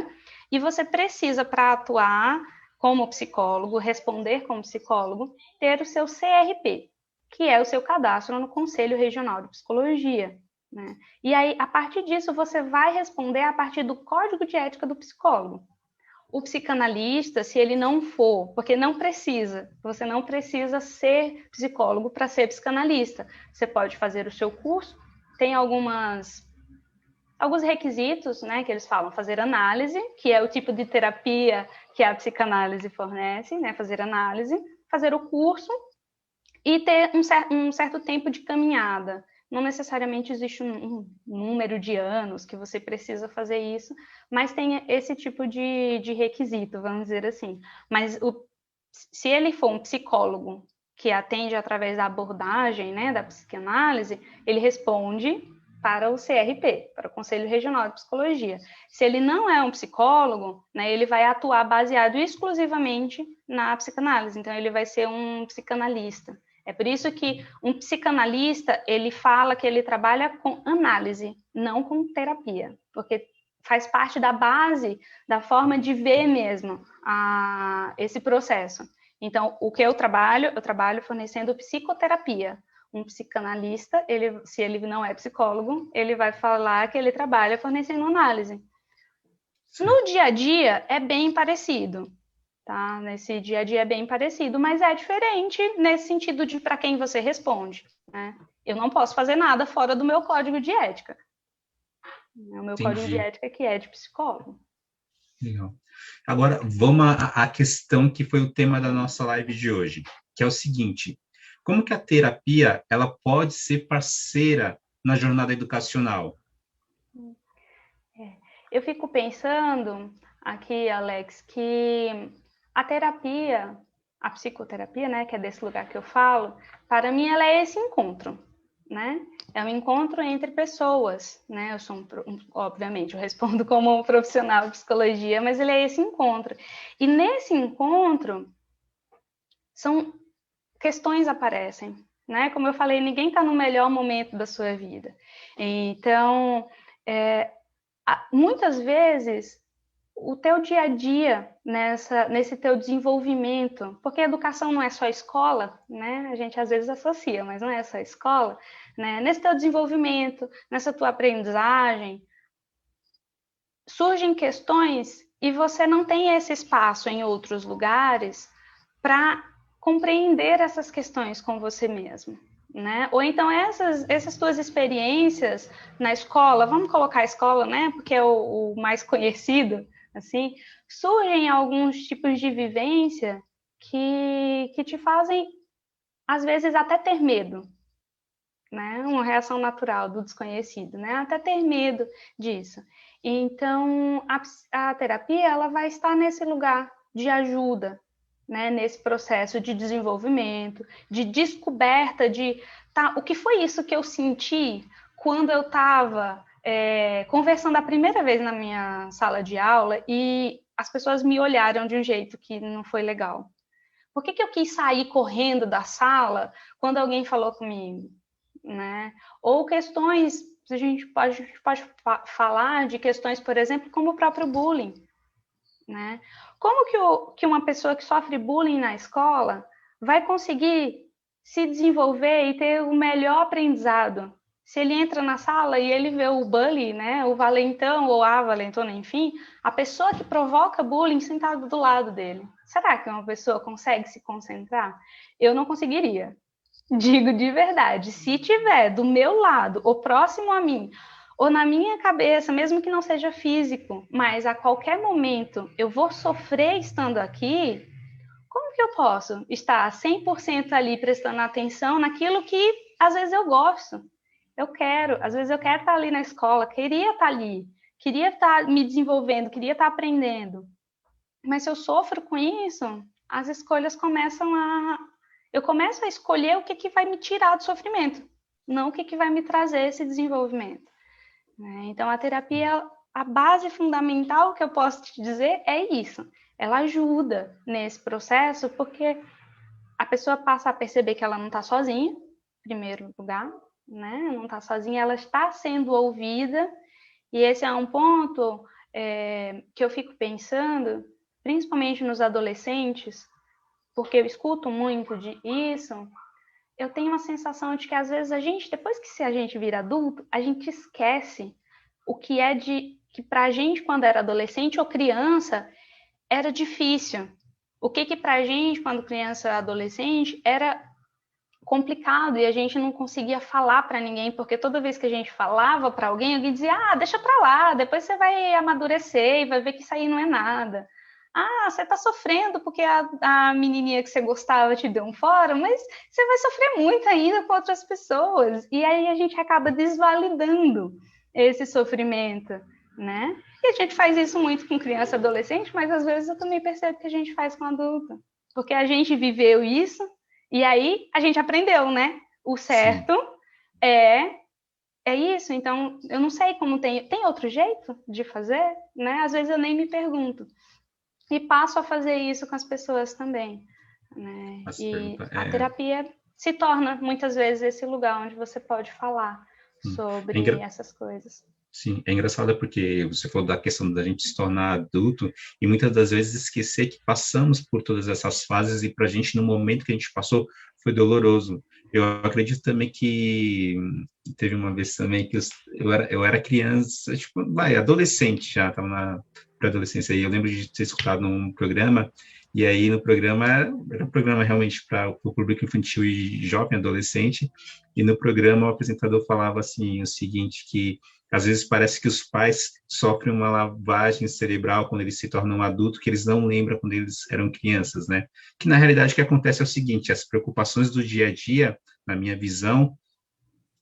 e você precisa, para atuar como psicólogo, responder como psicólogo, ter o seu CRP, que é o seu cadastro no Conselho Regional de Psicologia, né? E aí, a partir disso, você vai responder a partir do Código de Ética do Psicólogo. O psicanalista, se ele não for, porque não precisa, você não precisa ser psicólogo para ser psicanalista. Você pode fazer o seu curso, tem alguns requisitos, né, que eles falam, fazer análise, que é o tipo de terapia que a psicanálise fornece, né, fazer análise, fazer o curso, e ter um certo tempo de caminhada. Não necessariamente existe um número de anos que você precisa fazer isso, mas tem esse tipo de requisito, vamos dizer assim. Mas se ele for um psicólogo que atende através da abordagem, né, da psicanálise, ele responde para o CRP, para o Conselho Regional de Psicologia. Se ele não é um psicólogo, né, ele vai atuar baseado exclusivamente na psicanálise, então ele vai ser um psicanalista. É por isso que um psicanalista, ele fala que ele trabalha com análise, não com terapia, porque faz parte da base, da forma de ver mesmo esse processo. Então, o que eu trabalho fornecendo psicoterapia. Um psicanalista, se ele não é psicólogo, ele vai falar que ele trabalha fornecendo análise. No dia a dia, é bem parecido. Tá? Nesse dia a dia é bem parecido, mas é diferente nesse sentido de para quem você responde, né? Eu não posso fazer nada fora do meu código de ética. O meu código de ética que é de psicólogo. Legal. Agora, vamos à questão que foi o tema da nossa live de hoje, que é o seguinte: como que a terapia ela pode ser parceira na jornada educacional? Eu fico pensando aqui, Alex, que a terapia, a psicoterapia, né, que é desse lugar que eu falo, para mim ela é esse encontro, né? É um encontro entre pessoas, né? Eu sou obviamente, eu respondo como um profissional de psicologia, mas ele é esse encontro. E nesse encontro, questões aparecem, né? Como eu falei, ninguém está no melhor momento da sua vida. Então, muitas vezes o teu dia a dia nesse teu desenvolvimento, porque educação não é só escola, né? A gente às vezes associa, mas não é só escola, né? Nesse teu desenvolvimento, nessa tua aprendizagem, surgem questões e você não tem esse espaço em outros lugares para compreender essas questões com você mesmo, né? Ou então essas tuas experiências na escola, vamos colocar a escola, né? Porque é o mais conhecido, assim, surgem alguns tipos de vivência que te fazem, às vezes, até ter medo, né? Uma reação natural do desconhecido, né? Até ter medo disso. Então, a terapia, ela vai estar nesse lugar de ajuda, né? Nesse processo de desenvolvimento, de descoberta de, tá, o que foi isso que eu senti quando eu estava conversando a primeira vez na minha sala de aula e as pessoas me olharam de um jeito que não foi legal. Por que eu quis sair correndo da sala quando alguém falou comigo? Né? Ou questões, a gente pode falar de questões, por exemplo, como o próprio bullying. Né? Como que uma pessoa que sofre bullying na escola vai conseguir se desenvolver e ter o melhor aprendizado? Se ele entra na sala e ele vê o bully, né, o valentão ou a valentona, enfim, a pessoa que provoca bullying sentada do lado dele. Será que uma pessoa consegue se concentrar? Eu não conseguiria. Digo de verdade, se tiver do meu lado, ou próximo a mim, ou na minha cabeça, mesmo que não seja físico, mas a qualquer momento eu vou sofrer estando aqui, como que eu posso estar 100% ali prestando atenção naquilo que às vezes eu gosto? Às vezes eu quero estar ali na escola, queria estar ali, queria estar me desenvolvendo, queria estar aprendendo. Mas se eu sofro com isso, as escolhas eu começo a escolher o que vai me tirar do sofrimento, não o que vai me trazer esse desenvolvimento. Então, a terapia, a base fundamental que eu posso te dizer é isso. Ela ajuda nesse processo porque a pessoa passa a perceber que ela não está sozinha, em primeiro lugar, né? Não está sozinha, ela está sendo ouvida. E esse é um ponto que eu fico pensando, principalmente nos adolescentes, porque eu escuto muito disso, eu tenho uma sensação de que às vezes depois que a gente vira adulto, a gente esquece o que que pra gente quando era adolescente ou criança era difícil. O que pra gente quando criança ou adolescente era complicado e a gente não conseguia falar para ninguém, porque toda vez que a gente falava para alguém dizia, deixa para lá, depois você vai amadurecer e vai ver que isso aí não é nada. Você está sofrendo porque a menininha que você gostava te deu um fora, mas você vai sofrer muito ainda com outras pessoas. E aí a gente acaba desvalidando esse sofrimento, né? E a gente faz isso muito com criança e adolescente, mas às vezes eu também percebo que a gente faz com adulto. Porque a gente viveu isso e aí a gente aprendeu, né? O certo é isso. Então, eu não sei como tem outro jeito de fazer, né? Às vezes eu nem me pergunto. E passo a fazer isso com as pessoas também. Né? E a terapia se torna, muitas vezes, esse lugar onde você pode falar sobre essas coisas. Sim, é engraçado porque você falou da questão da gente se tornar adulto e muitas das vezes esquecer que passamos por todas essas fases e para a gente, no momento que a gente passou, foi doloroso. Eu acredito também que teve uma vez também que eu era criança, adolescente já, estava na pré-adolescência, e eu lembro de ter escutado num programa, e aí no programa, era um programa realmente para o público infantil e jovem, adolescente, e no programa o apresentador falava assim, o seguinte, que às vezes parece que os pais sofrem uma lavagem cerebral quando eles se tornam adultos, que eles não lembram quando eles eram crianças, né? Que na realidade o que acontece é o seguinte, as preocupações do dia a dia, na minha visão,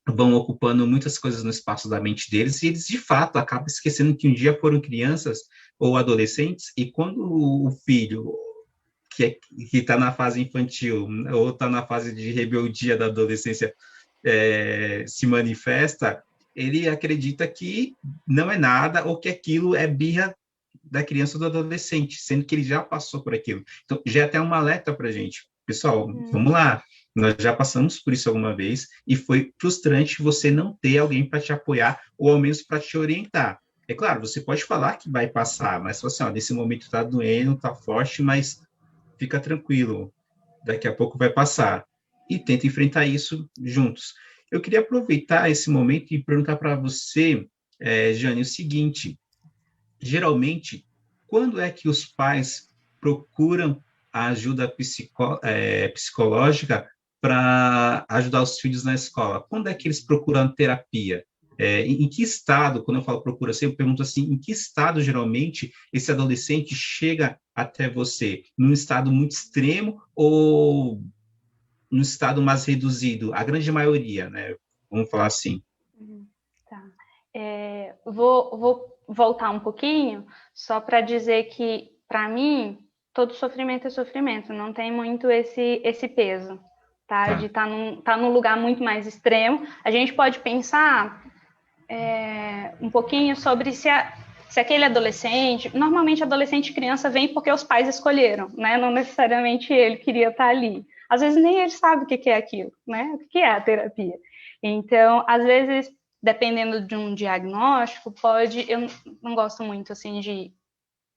vão ocupando muitas coisas no espaço da mente deles e eles, de fato, acabam esquecendo que um dia foram crianças ou adolescentes e quando o filho que está na fase infantil ou está na fase de rebeldia da adolescência se manifesta, ele acredita que não é nada ou que aquilo é birra da criança ou do adolescente, sendo que ele já passou por aquilo. Então, já é até um alerta para a gente. Pessoal, vamos lá. Nós já passamos por isso alguma vez e foi frustrante você não ter alguém para te apoiar ou ao menos para te orientar. É claro, você pode falar que vai passar, mas fala assim, ó, nesse momento tá doendo, tá forte, mas fica tranquilo, daqui a pouco vai passar. E tenta enfrentar isso juntos. Eu queria aproveitar esse momento e perguntar para você, Jane, o seguinte: geralmente, quando é que os pais procuram a ajuda psicológica para ajudar os filhos na escola? Quando é que eles procuram terapia? Em que estado, quando eu falo procura, eu sempre pergunto assim, em que estado, geralmente, esse adolescente chega até você? Num estado muito extremo ou num estado mais reduzido? A grande maioria, né? Vamos falar assim. Tá. Vou voltar um pouquinho, só para dizer que, para mim, todo sofrimento é sofrimento, não tem muito esse peso, tá? De Tá, estar num lugar muito mais extremo. A gente pode pensar um pouquinho sobre se aquele adolescente, normalmente adolescente e criança vem porque os pais escolheram, né? Não necessariamente ele queria estar ali. Às vezes nem ele sabe o que é aquilo, né? O que é a terapia. Então, às vezes, dependendo de um diagnóstico, eu não gosto muito assim de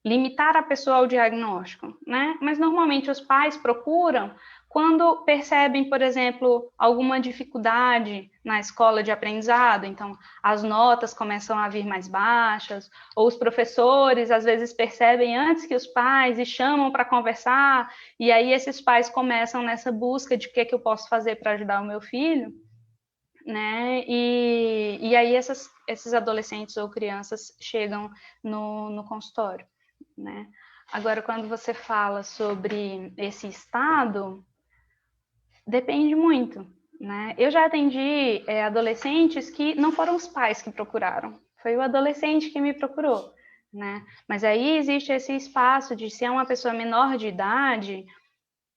limitar a pessoa ao diagnóstico, né? Mas normalmente os pais procuram quando percebem, por exemplo, alguma dificuldade na escola de aprendizado, então as notas começam a vir mais baixas, ou os professores às vezes percebem antes que os pais e chamam para conversar, e aí esses pais começam nessa busca de o que é que eu posso fazer para ajudar o meu filho, né? E aí esses adolescentes ou crianças chegam no consultório, né? Agora, quando você fala sobre esse estado, depende muito, né? Eu já atendi adolescentes que não foram os pais que procuraram, foi o adolescente que me procurou, né? Mas aí existe esse espaço de, se é uma pessoa menor de idade,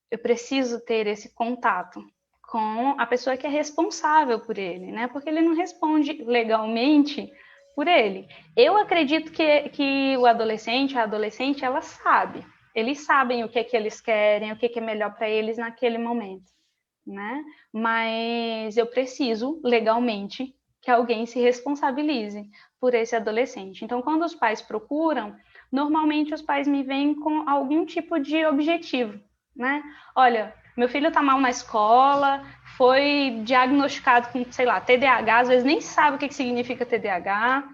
eu preciso ter esse contato com a pessoa que é responsável por ele, né? Porque ele não responde legalmente por ele. Eu acredito que o adolescente, a adolescente, ela sabe. Eles sabem o que é que eles querem, o que é melhor para eles naquele momento, né? Mas eu preciso legalmente que alguém se responsabilize por esse adolescente. Então, quando os pais procuram, normalmente os pais me vêm com algum tipo de objetivo, né? Olha, meu filho tá mal na escola, foi diagnosticado com, sei lá, TDAH, às vezes nem sabe o que significa TDAH,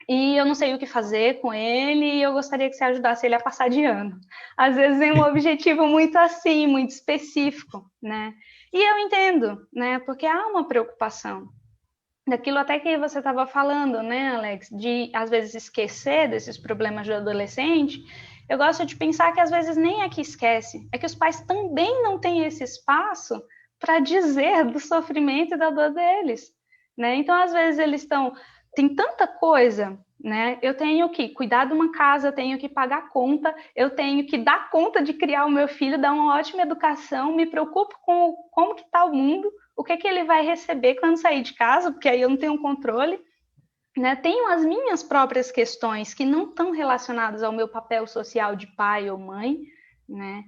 e eu não sei o que fazer com ele, e eu gostaria que você ajudasse ele a passar de ano. Às vezes é um objetivo muito assim, muito específico, né? E eu entendo, né? Porque há uma preocupação. Daquilo até que você estava falando, né, Alex, de às vezes esquecer desses problemas do adolescente. Eu gosto de pensar que às vezes nem é que esquece, é que os pais também não têm esse espaço para dizer do sofrimento e da dor deles, né? Então, às vezes eles tem tanta coisa, né? Eu tenho que cuidar de uma casa, eu tenho que pagar conta, eu tenho que dar conta de criar o meu filho, dar uma ótima educação, me preocupo com como que está o mundo, o que ele vai receber quando sair de casa, porque aí eu não tenho controle, né? Tenho as minhas próprias questões que não estão relacionadas ao meu papel social de pai ou mãe, né?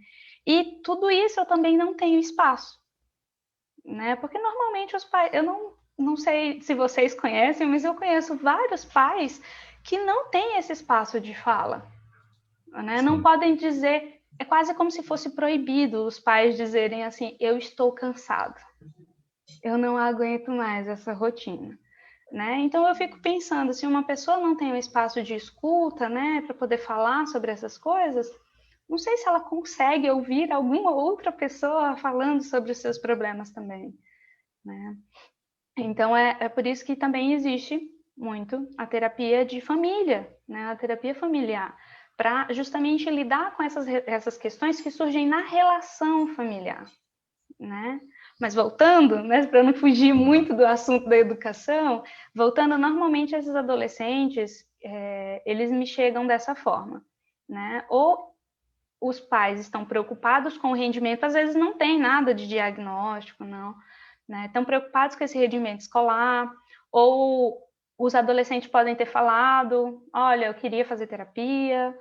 E tudo isso eu também não tenho espaço, né? Porque normalmente os pais, eu não sei se vocês conhecem, mas eu conheço vários pais que não têm esse espaço de fala, né? Não sim. podem dizer, é quase como se fosse proibido os pais dizerem assim, eu estou cansado, eu não aguento mais essa rotina, né? Então eu fico pensando, se uma pessoa não tem um espaço de escuta, né, para poder falar sobre essas coisas, não sei se ela consegue ouvir alguma outra pessoa falando sobre os seus problemas também, né? Então é por isso que também existe muito a terapia de família, né? A terapia familiar, para justamente lidar com essas questões que surgem na relação familiar, né? Mas voltando, né, para não fugir muito do assunto da educação, voltando, normalmente esses adolescentes, eles me chegam dessa forma, né? Ou os pais estão preocupados com o rendimento, às vezes não tem nada de diagnóstico, não, né? Estão preocupados com esse rendimento escolar, ou os adolescentes podem ter falado, olha, eu queria fazer terapia,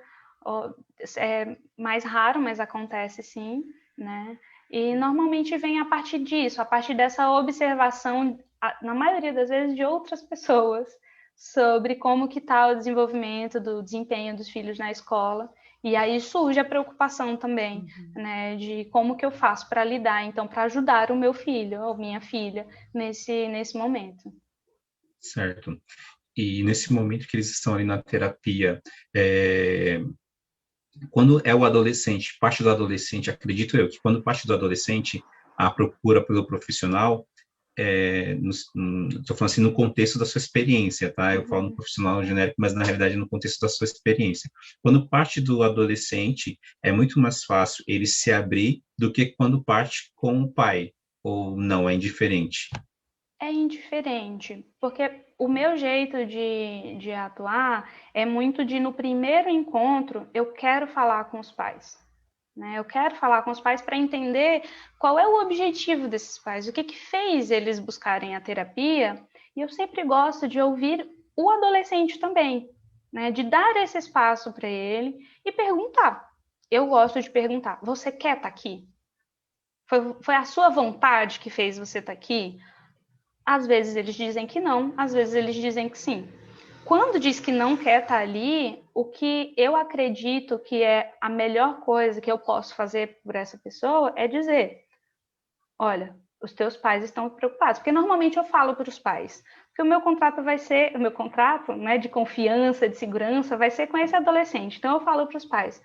é mais raro, mas acontece sim, né? E normalmente vem a partir disso, a partir dessa observação, na maioria das vezes, de outras pessoas, sobre como que está o desenvolvimento do desempenho dos filhos na escola. E aí surge a preocupação também, né, de como que eu faço para lidar, então, para ajudar o meu filho ou minha filha nesse momento. Certo. E nesse momento que eles estão ali na terapia, quando é o adolescente, parte do adolescente, acredito eu, que quando parte do adolescente, a procura pelo profissional, estou falando assim, no contexto da sua experiência, tá? Eu falo no profissional genérico, mas na realidade no contexto da sua experiência. Quando parte do adolescente, é muito mais fácil ele se abrir do que quando parte com o pai, ou não, é indiferente? É indiferente, porque o meu jeito de atuar é muito de, no primeiro encontro, eu quero falar com os pais. Né? Eu quero falar com os pais para entender qual é o objetivo desses pais, o que fez eles buscarem a terapia, e eu sempre gosto de ouvir o adolescente também, né? De dar esse espaço para ele e perguntar. Eu gosto de perguntar, você quer estar aqui? Foi a sua vontade que fez você estar aqui? Às vezes eles dizem que não, às vezes eles dizem que sim. Quando diz que não quer estar ali, o que eu acredito que é a melhor coisa que eu posso fazer por essa pessoa é dizer, olha, os teus pais estão preocupados. Porque normalmente eu falo para os pais, que o meu contrato vai ser, o meu contrato, né, de confiança, de segurança, vai ser com esse adolescente. Então eu falo para os pais,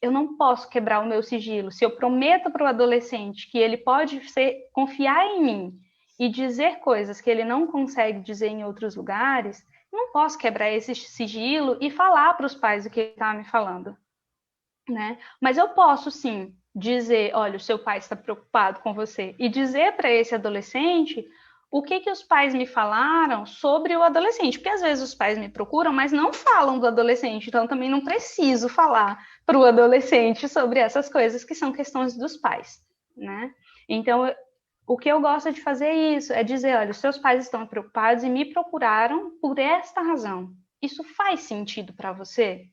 eu não posso quebrar o meu sigilo. Se eu prometo para o adolescente que ele pode confiar em mim e dizer coisas que ele não consegue dizer em outros lugares, não posso quebrar esse sigilo e falar para os pais o que ele está me falando, né? Mas eu posso, sim, dizer, olha, o seu pai está preocupado com você, e dizer para esse adolescente o que os pais me falaram sobre o adolescente, porque às vezes os pais me procuram, mas não falam do adolescente, então também não preciso falar para o adolescente sobre essas coisas que são questões dos pais, né? Então, o que eu gosto de fazer é isso, é dizer, olha, os seus pais estão preocupados e me procuraram por esta razão. Isso faz sentido para você?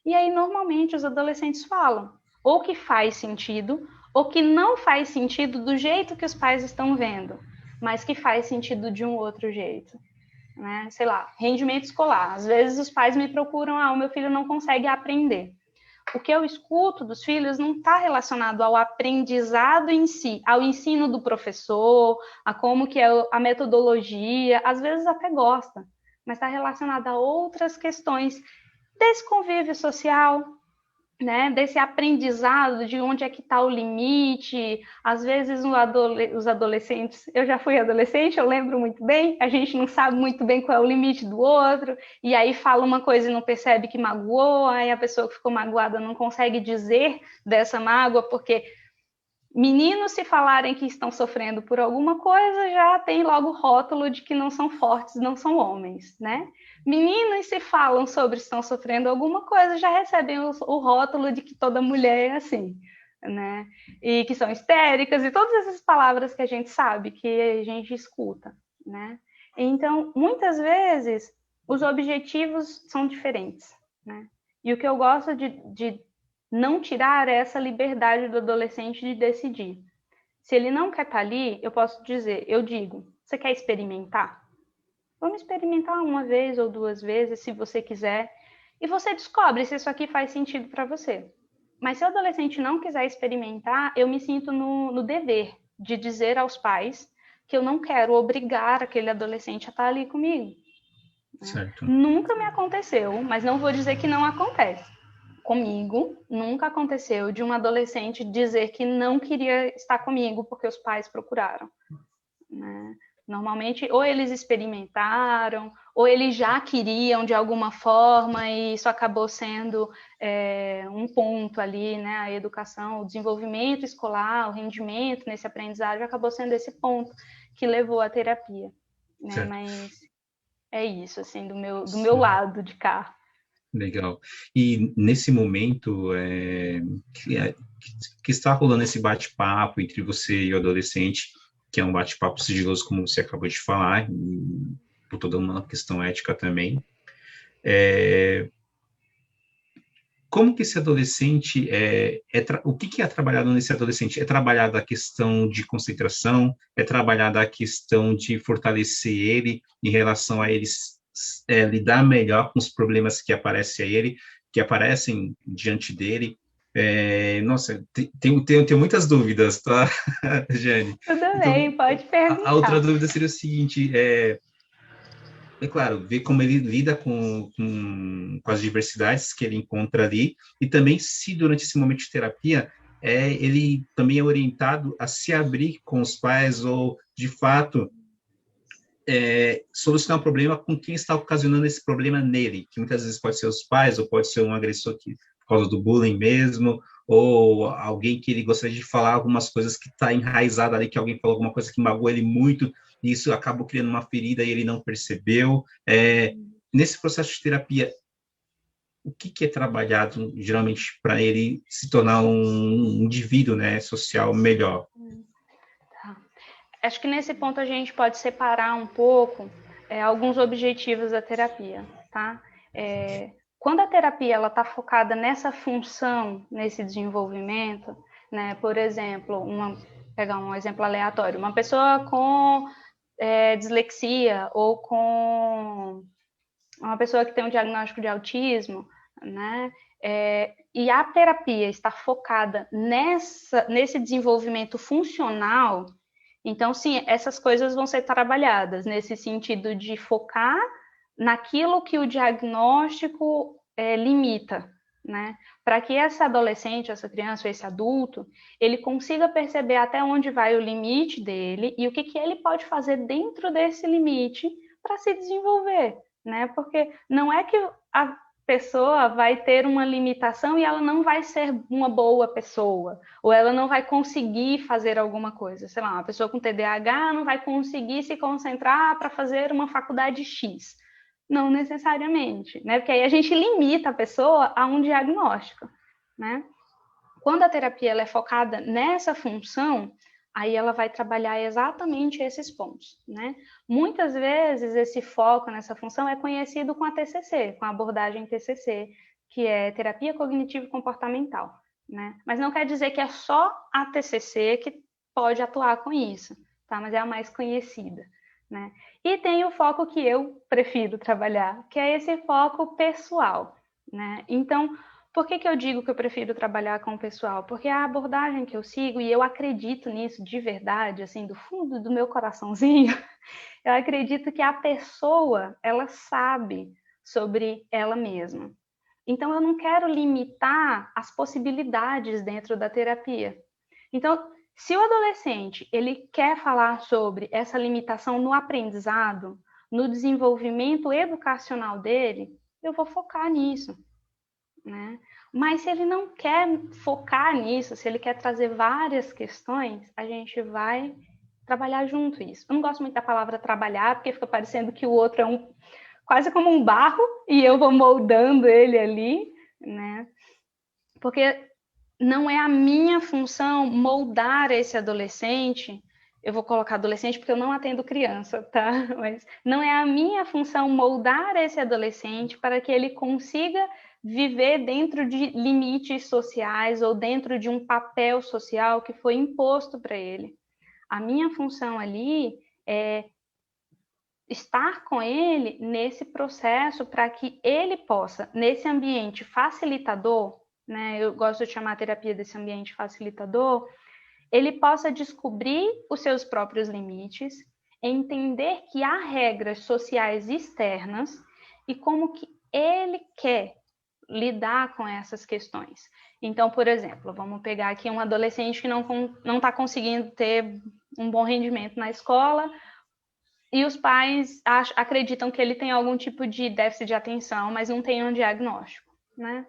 E aí, normalmente, os adolescentes falam, ou que faz sentido, ou que não faz sentido do jeito que os pais estão vendo, mas que faz sentido de um outro jeito. Né? Sei lá, rendimento escolar. Às vezes os pais me procuram, o meu filho não consegue aprender. O que eu escuto dos filhos não está relacionado ao aprendizado em si, ao ensino do professor, a como que é a metodologia, às vezes até gosta, mas está relacionado a outras questões desse convívio social, né, desse aprendizado de onde é que está o limite. Às vezes os adolescentes, eu já fui adolescente, eu lembro muito bem, a gente não sabe muito bem qual é o limite do outro, e aí fala uma coisa e não percebe que magoou, aí a pessoa que ficou magoada não consegue dizer dessa mágoa, porque meninos, se falarem que estão sofrendo por alguma coisa, já tem logo o rótulo de que não são fortes, não são homens, né? Meninas, se falam sobre estão sofrendo alguma coisa, já recebem o rótulo de que toda mulher é assim, né? E que são histéricas e todas essas palavras que a gente sabe, que a gente escuta, né? Então, muitas vezes, os objetivos são diferentes, né? E o que eu gosto de não tirar é essa liberdade do adolescente de decidir. Se ele não quer estar ali, eu digo, você quer experimentar? Vamos experimentar uma vez ou duas vezes, se você quiser, e você descobre se isso aqui faz sentido para você. Mas se o adolescente não quiser experimentar, eu me sinto no dever de dizer aos pais que eu não quero obrigar aquele adolescente a estar ali comigo. Certo. Nunca me aconteceu, mas não vou dizer que não acontece. Comigo, nunca aconteceu de um adolescente dizer que não queria estar comigo porque os pais procuraram, né? Normalmente, ou eles experimentaram, ou eles já queriam de alguma forma, e isso acabou sendo um ponto ali, né? A educação, o desenvolvimento escolar, o rendimento nesse aprendizado acabou sendo esse ponto que levou à terapia, né? Mas é isso, assim, do meu lado de cá. Legal. E nesse momento que está rolando esse bate-papo entre você e o adolescente, que é um bate-papo sigiloso, como você acabou de falar, por toda uma questão ética também, como que esse adolescente, o que é trabalhado nesse adolescente? É trabalhado a questão de concentração? É trabalhada a questão de fortalecer ele em relação a ele lidar melhor com os problemas que aparecem diante dele. Nossa, tenho muitas dúvidas, tá, Jane? Tudo bem, pode perguntar. A outra dúvida seria o seguinte, claro, ver como ele lida com as diversidades que ele encontra ali, e também se durante esse momento de terapia, ele também é orientado a se abrir com os pais, ou, de fato, solucionar um problema com quem está ocasionando esse problema nele, que muitas vezes pode ser os pais, ou pode ser um agressor por causa do bullying mesmo, ou alguém que ele gostaria de falar algumas coisas que está enraizado ali, que alguém falou alguma coisa que magoou ele muito, e isso acabou criando uma ferida e ele não percebeu. Nesse processo de terapia, o que é trabalhado, geralmente, para ele se tornar um indivíduo, né, social melhor? Tá. Acho que nesse ponto a gente pode separar um pouco alguns objetivos da terapia, tá? Quando a terapia ela está focada nessa função, nesse desenvolvimento, né? Por exemplo, pegar um exemplo aleatório, uma pessoa com dislexia, ou com uma pessoa que tem um diagnóstico de autismo, né? E a terapia está focada nesse desenvolvimento funcional, então, sim, essas coisas vão ser trabalhadas nesse sentido de focar naquilo que o diagnóstico limita, né? Para que esse adolescente, essa criança, esse adulto, ele consiga perceber até onde vai o limite dele e o que ele pode fazer dentro desse limite para se desenvolver, né? Porque não é que a pessoa vai ter uma limitação e ela não vai ser uma boa pessoa, ou ela não vai conseguir fazer alguma coisa. Sei lá, uma pessoa com TDAH não vai conseguir se concentrar para fazer uma faculdade X. Não necessariamente, né? Porque aí a gente limita a pessoa a um diagnóstico, né? Quando a terapia ela é focada nessa função, aí ela vai trabalhar exatamente esses pontos, né? Muitas vezes esse foco nessa função é conhecido com a TCC, com a abordagem TCC, que é terapia cognitivo-comportamental, né? Mas não quer dizer que é só a TCC que pode atuar com isso, tá? Mas é a mais conhecida, né? E tem o foco que eu prefiro trabalhar, que é esse foco pessoal, né? Então, por que eu digo que eu prefiro trabalhar com o pessoal? Porque a abordagem que eu sigo, e eu acredito nisso de verdade, assim, do fundo do meu coraçãozinho, eu acredito que a pessoa, ela sabe sobre ela mesma. Então, eu não quero limitar as possibilidades dentro da terapia. Então, se o adolescente ele quer falar sobre essa limitação no aprendizado, no desenvolvimento educacional dele, eu vou focar nisso, né? Mas se ele não quer focar nisso, se ele quer trazer várias questões, a gente vai trabalhar junto isso. Eu não gosto muito da palavra trabalhar, porque fica parecendo que o outro é quase como um barro e eu vou moldando ele ali, né? Porque não é a minha função moldar esse adolescente. Eu vou colocar adolescente porque eu não atendo criança, tá? Mas não é a minha função moldar esse adolescente para que ele consiga viver dentro de limites sociais ou dentro de um papel social que foi imposto para ele. A minha função ali é estar com ele nesse processo para que ele possa, nesse ambiente facilitador, né? Eu gosto de chamar a terapia desse ambiente facilitador, ele possa descobrir os seus próprios limites, entender que há regras sociais externas e como que ele quer lidar com essas questões. Então, por exemplo, vamos pegar aqui um adolescente que não está conseguindo ter um bom rendimento na escola e os pais acreditam que ele tem algum tipo de déficit de atenção, mas não tem um diagnóstico, né?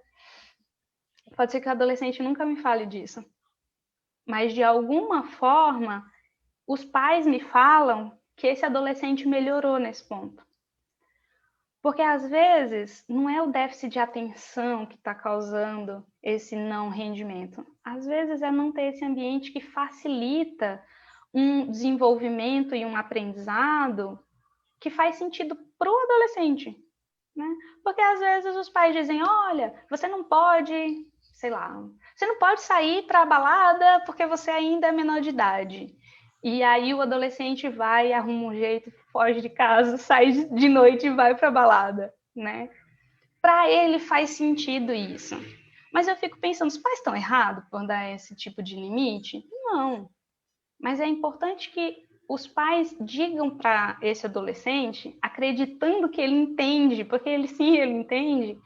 Pode ser que o adolescente nunca me fale disso, mas de alguma forma os pais me falam que esse adolescente melhorou nesse ponto. Porque às vezes não é o déficit de atenção que está causando esse não rendimento. Às vezes é não ter esse ambiente que facilita um desenvolvimento e um aprendizado que faz sentido para o adolescente, né? Porque às vezes os pais dizem, olha, você não pode, sei lá, você não pode sair para a balada porque você ainda é menor de idade. E aí o adolescente vai, arruma um jeito, foge de casa, sai de noite e vai para balada, né? Para ele faz sentido isso. Mas eu fico pensando, os pais estão errados por dar esse tipo de limite? Não. Mas é importante que os pais digam para esse adolescente, acreditando que ele entende, porque ele entende,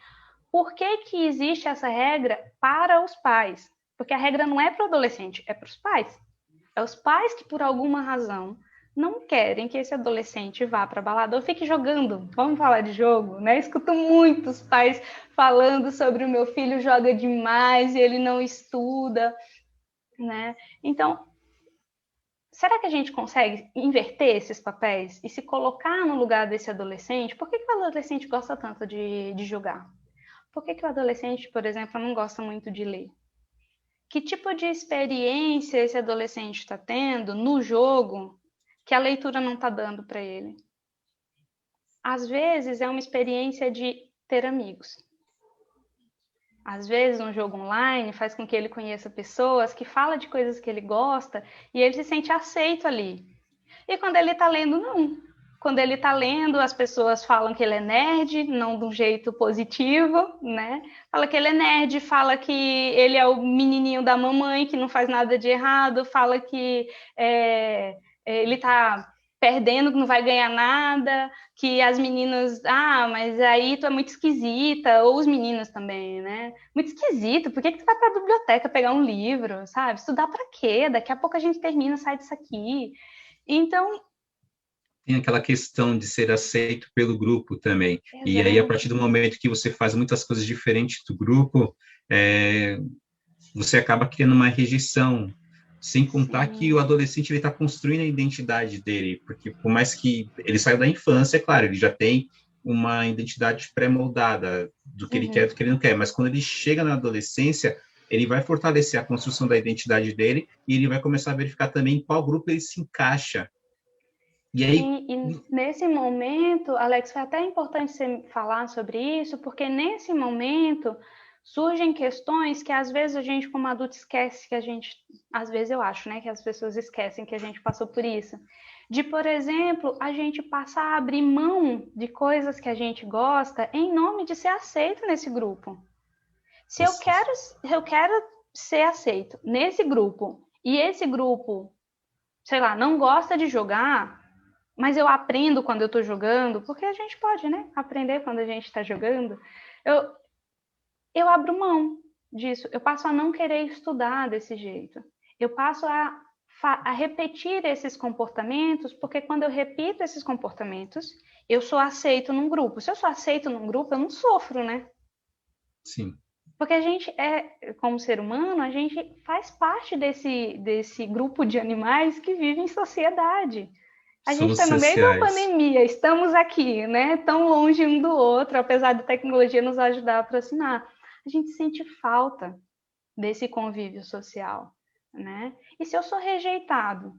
por que que existe essa regra para os pais. Porque a regra não é para o adolescente, é para os pais. É os pais que, por alguma razão, não querem que esse adolescente vá para a balada ou fique jogando. Vamos falar de jogo, né? Escuto muitos pais falando sobre o meu filho joga demais e ele não estuda, né? Então, será que a gente consegue inverter esses papéis e se colocar no lugar desse adolescente? Por que o adolescente gosta tanto de jogar? Por que o adolescente, por exemplo, não gosta muito de ler? Que tipo de experiência esse adolescente está tendo no jogo que a leitura não está dando para ele? Às vezes é uma experiência de ter amigos. Às vezes um jogo online faz com que ele conheça pessoas que falam de coisas que ele gosta e ele se sente aceito ali. E quando ele está lendo, não. Quando ele está lendo, as pessoas falam que ele é nerd, não de um jeito positivo, né? Fala que ele é nerd, fala que ele é o menininho da mamãe, que não faz nada de errado, fala que ele está perdendo, que não vai ganhar nada, que as meninas, mas aí tu é muito esquisita, ou os meninos também, né? Muito esquisito, por que tu vai para a biblioteca pegar um livro, sabe? Estudar para quê? Daqui a pouco a gente termina, sai disso aqui. Então, tem aquela questão de ser aceito pelo grupo também. Exato. E aí, a partir do momento que você faz muitas coisas diferentes do grupo, você acaba criando uma rejeição. Sem contar que o adolescente está construindo a identidade dele, porque por mais que ele saia da infância, é claro, ele já tem uma identidade pré-moldada do que ele quer, do que ele não quer, mas quando ele chega na adolescência, ele vai fortalecer a construção da identidade dele e ele vai começar a verificar também em qual grupo ele se encaixa. E aí... E nesse momento, Alex, foi até importante você falar sobre isso, porque nesse momento surgem questões que às vezes a gente, como adulto, esquece que a gente... Às vezes eu acho, né, que as pessoas esquecem que a gente passou por isso. De, por exemplo, a gente passar a abrir mão de coisas que a gente gosta em nome de ser aceito nesse grupo. Se eu quero ser aceito nesse grupo, e esse grupo, sei lá, não gosta de jogar... Mas eu aprendo quando eu estou jogando, porque a gente pode, né? Aprender quando a gente está jogando. Eu abro mão disso. Eu passo a não querer estudar desse jeito. Eu passo a repetir esses comportamentos, porque quando eu repito esses comportamentos, eu sou aceito num grupo. Se eu sou aceito num grupo, eu não sofro, né? Sim. Porque a gente como ser humano, a gente faz parte desse grupo de animais que vive em sociedade. A gente está no meio da pandemia, estamos aqui, né? Tão longe um do outro, apesar da tecnologia nos ajudar a aproximar. A gente sente falta desse convívio social, né? E se eu sou rejeitado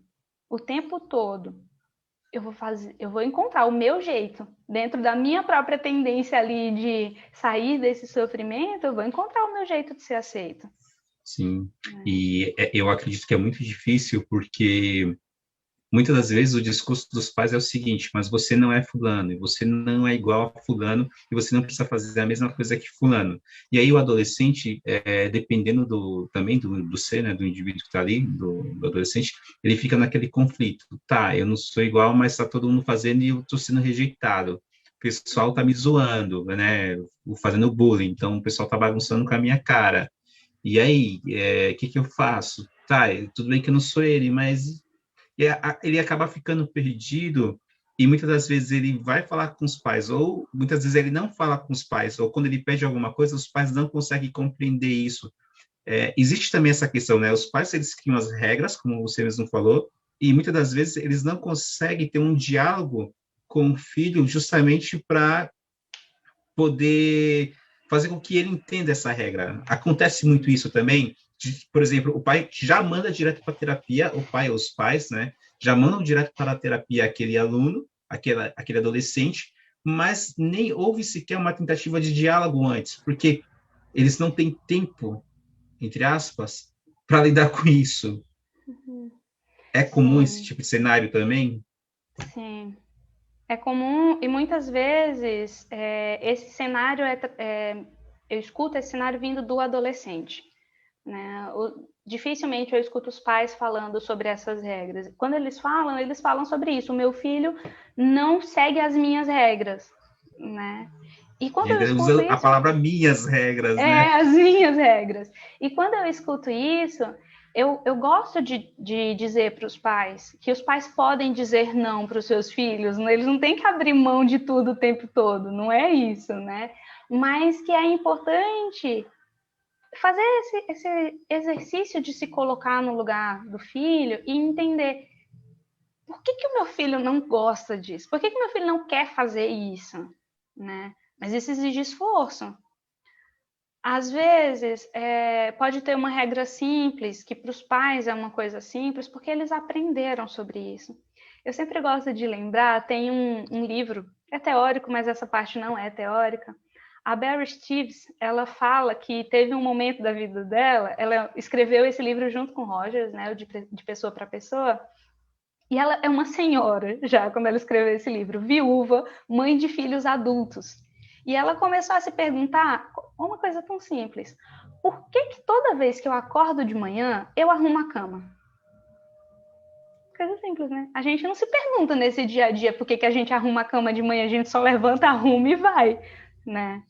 o tempo todo, eu vou encontrar o meu jeito, dentro da minha própria tendência ali de sair desse sofrimento, eu vou encontrar o meu jeito de ser aceito. Sim, e eu acredito que é muito difícil porque... Muitas das vezes o discurso dos pais é o seguinte, mas você não é fulano, e você não é igual a fulano, e você não precisa fazer a mesma coisa que fulano. E aí o adolescente, dependendo também do ser, né, do indivíduo que está ali, do adolescente, ele fica naquele conflito. Tá, eu não sou igual, mas está todo mundo fazendo e eu estou sendo rejeitado. O pessoal está me zoando, né, fazendo bullying, então o pessoal está bagunçando com a minha cara. E aí, o que eu faço? Tá, tudo bem que eu não sou ele, mas... ele acaba ficando perdido e muitas das vezes ele vai falar com os pais, ou muitas vezes ele não fala com os pais, ou quando ele pede alguma coisa, os pais não conseguem compreender isso. Existe também essa questão, né? Os pais, eles criam as regras, como você mesmo falou, e muitas das vezes eles não conseguem ter um diálogo com o filho justamente para poder fazer com que ele entenda essa regra. Acontece muito isso também. Por exemplo, o pai já manda direto para a terapia, o pai ou os pais, né, já mandam direto para a terapia aquele aluno, aquele adolescente, mas nem houve sequer uma tentativa de diálogo antes, porque eles não têm tempo, entre aspas, para lidar com isso. É comum esse tipo de cenário também? Sim. É comum, e muitas vezes esse cenário eu escuto esse cenário vindo do adolescente, né? Dificilmente eu escuto os pais falando sobre essas regras. Quando eles falam sobre isso. O meu filho não segue as minhas regras, né? E quando E eu ainda escuto usa a isso, palavra minhas regras, né? as minhas regras. E quando eu escuto isso, eu gosto de dizer para os pais que os pais podem dizer não para os seus filhos, né? Eles não têm que abrir mão de tudo o tempo todo, não é isso, né? Mas que é importante fazer esse exercício de se colocar no lugar do filho e entender por que o meu filho não gosta disso, por que o meu filho não quer fazer isso, né? Mas isso exige esforço. Às vezes, pode ter uma regra simples, que para os pais é uma coisa simples, porque eles aprenderam sobre isso. Eu sempre gosto de lembrar, tem um livro, é teórico, mas essa parte não é teórica. A Barry Steeves, ela fala que teve um momento da vida dela, ela escreveu esse livro junto com Rogers, né, de pessoa para pessoa, e ela é uma senhora já, quando ela escreveu esse livro, viúva, mãe de filhos adultos. E ela começou a se perguntar uma coisa tão simples: por que toda vez que eu acordo de manhã, eu arrumo a cama? Coisa simples, né? A gente não se pergunta nesse dia a dia por que a gente arruma a cama de manhã, a gente só levanta, arruma e vai, né?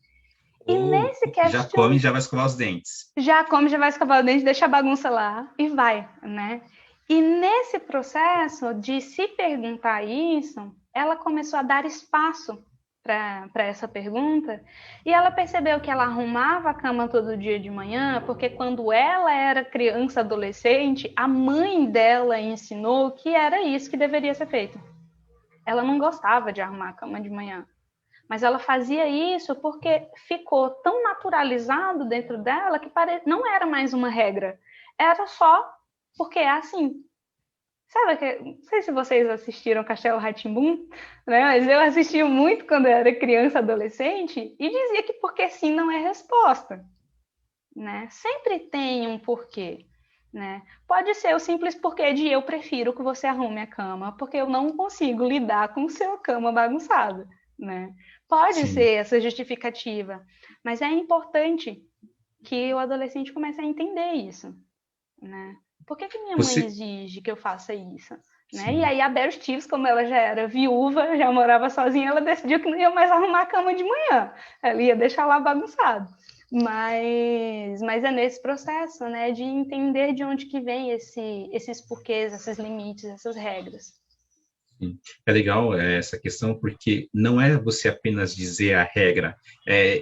E Ou nesse já come question... e já vai escovar os dentes. Já come, já vai escovar o dente, deixa a bagunça lá e vai, né? E nesse processo de se perguntar isso, ela começou a dar espaço para essa pergunta, e ela percebeu que ela arrumava a cama todo dia de manhã, porque quando ela era criança, adolescente, a mãe dela ensinou que era isso que deveria ser feito. Ela não gostava de arrumar a cama de manhã, mas ela fazia isso porque ficou tão naturalizado dentro dela que não era mais uma regra, era só porque é assim. Sabe que, não sei se vocês assistiram Castelo Rá-Tim-Bum, né? Mas eu assistia muito quando eu era criança, adolescente, e dizia que porque sim não é resposta, né? Sempre tem um porquê, né? Pode ser o simples porquê de eu prefiro que você arrume a cama, porque eu não consigo lidar com o seu cama bagunçada, né? Pode Sim. ser essa justificativa, mas é importante que o adolescente comece a entender isso, né? Por que minha mãe exige que eu faça isso? Né? E aí a Barry Steeves, como ela já era viúva, já morava sozinha, ela decidiu que não ia mais arrumar a cama de manhã. Ela ia deixar lá bagunçado. Mas é nesse processo, né, de entender de onde que vem esses porquês, esses limites, essas regras. Sim. É legal essa questão, porque não é você apenas dizer a regra.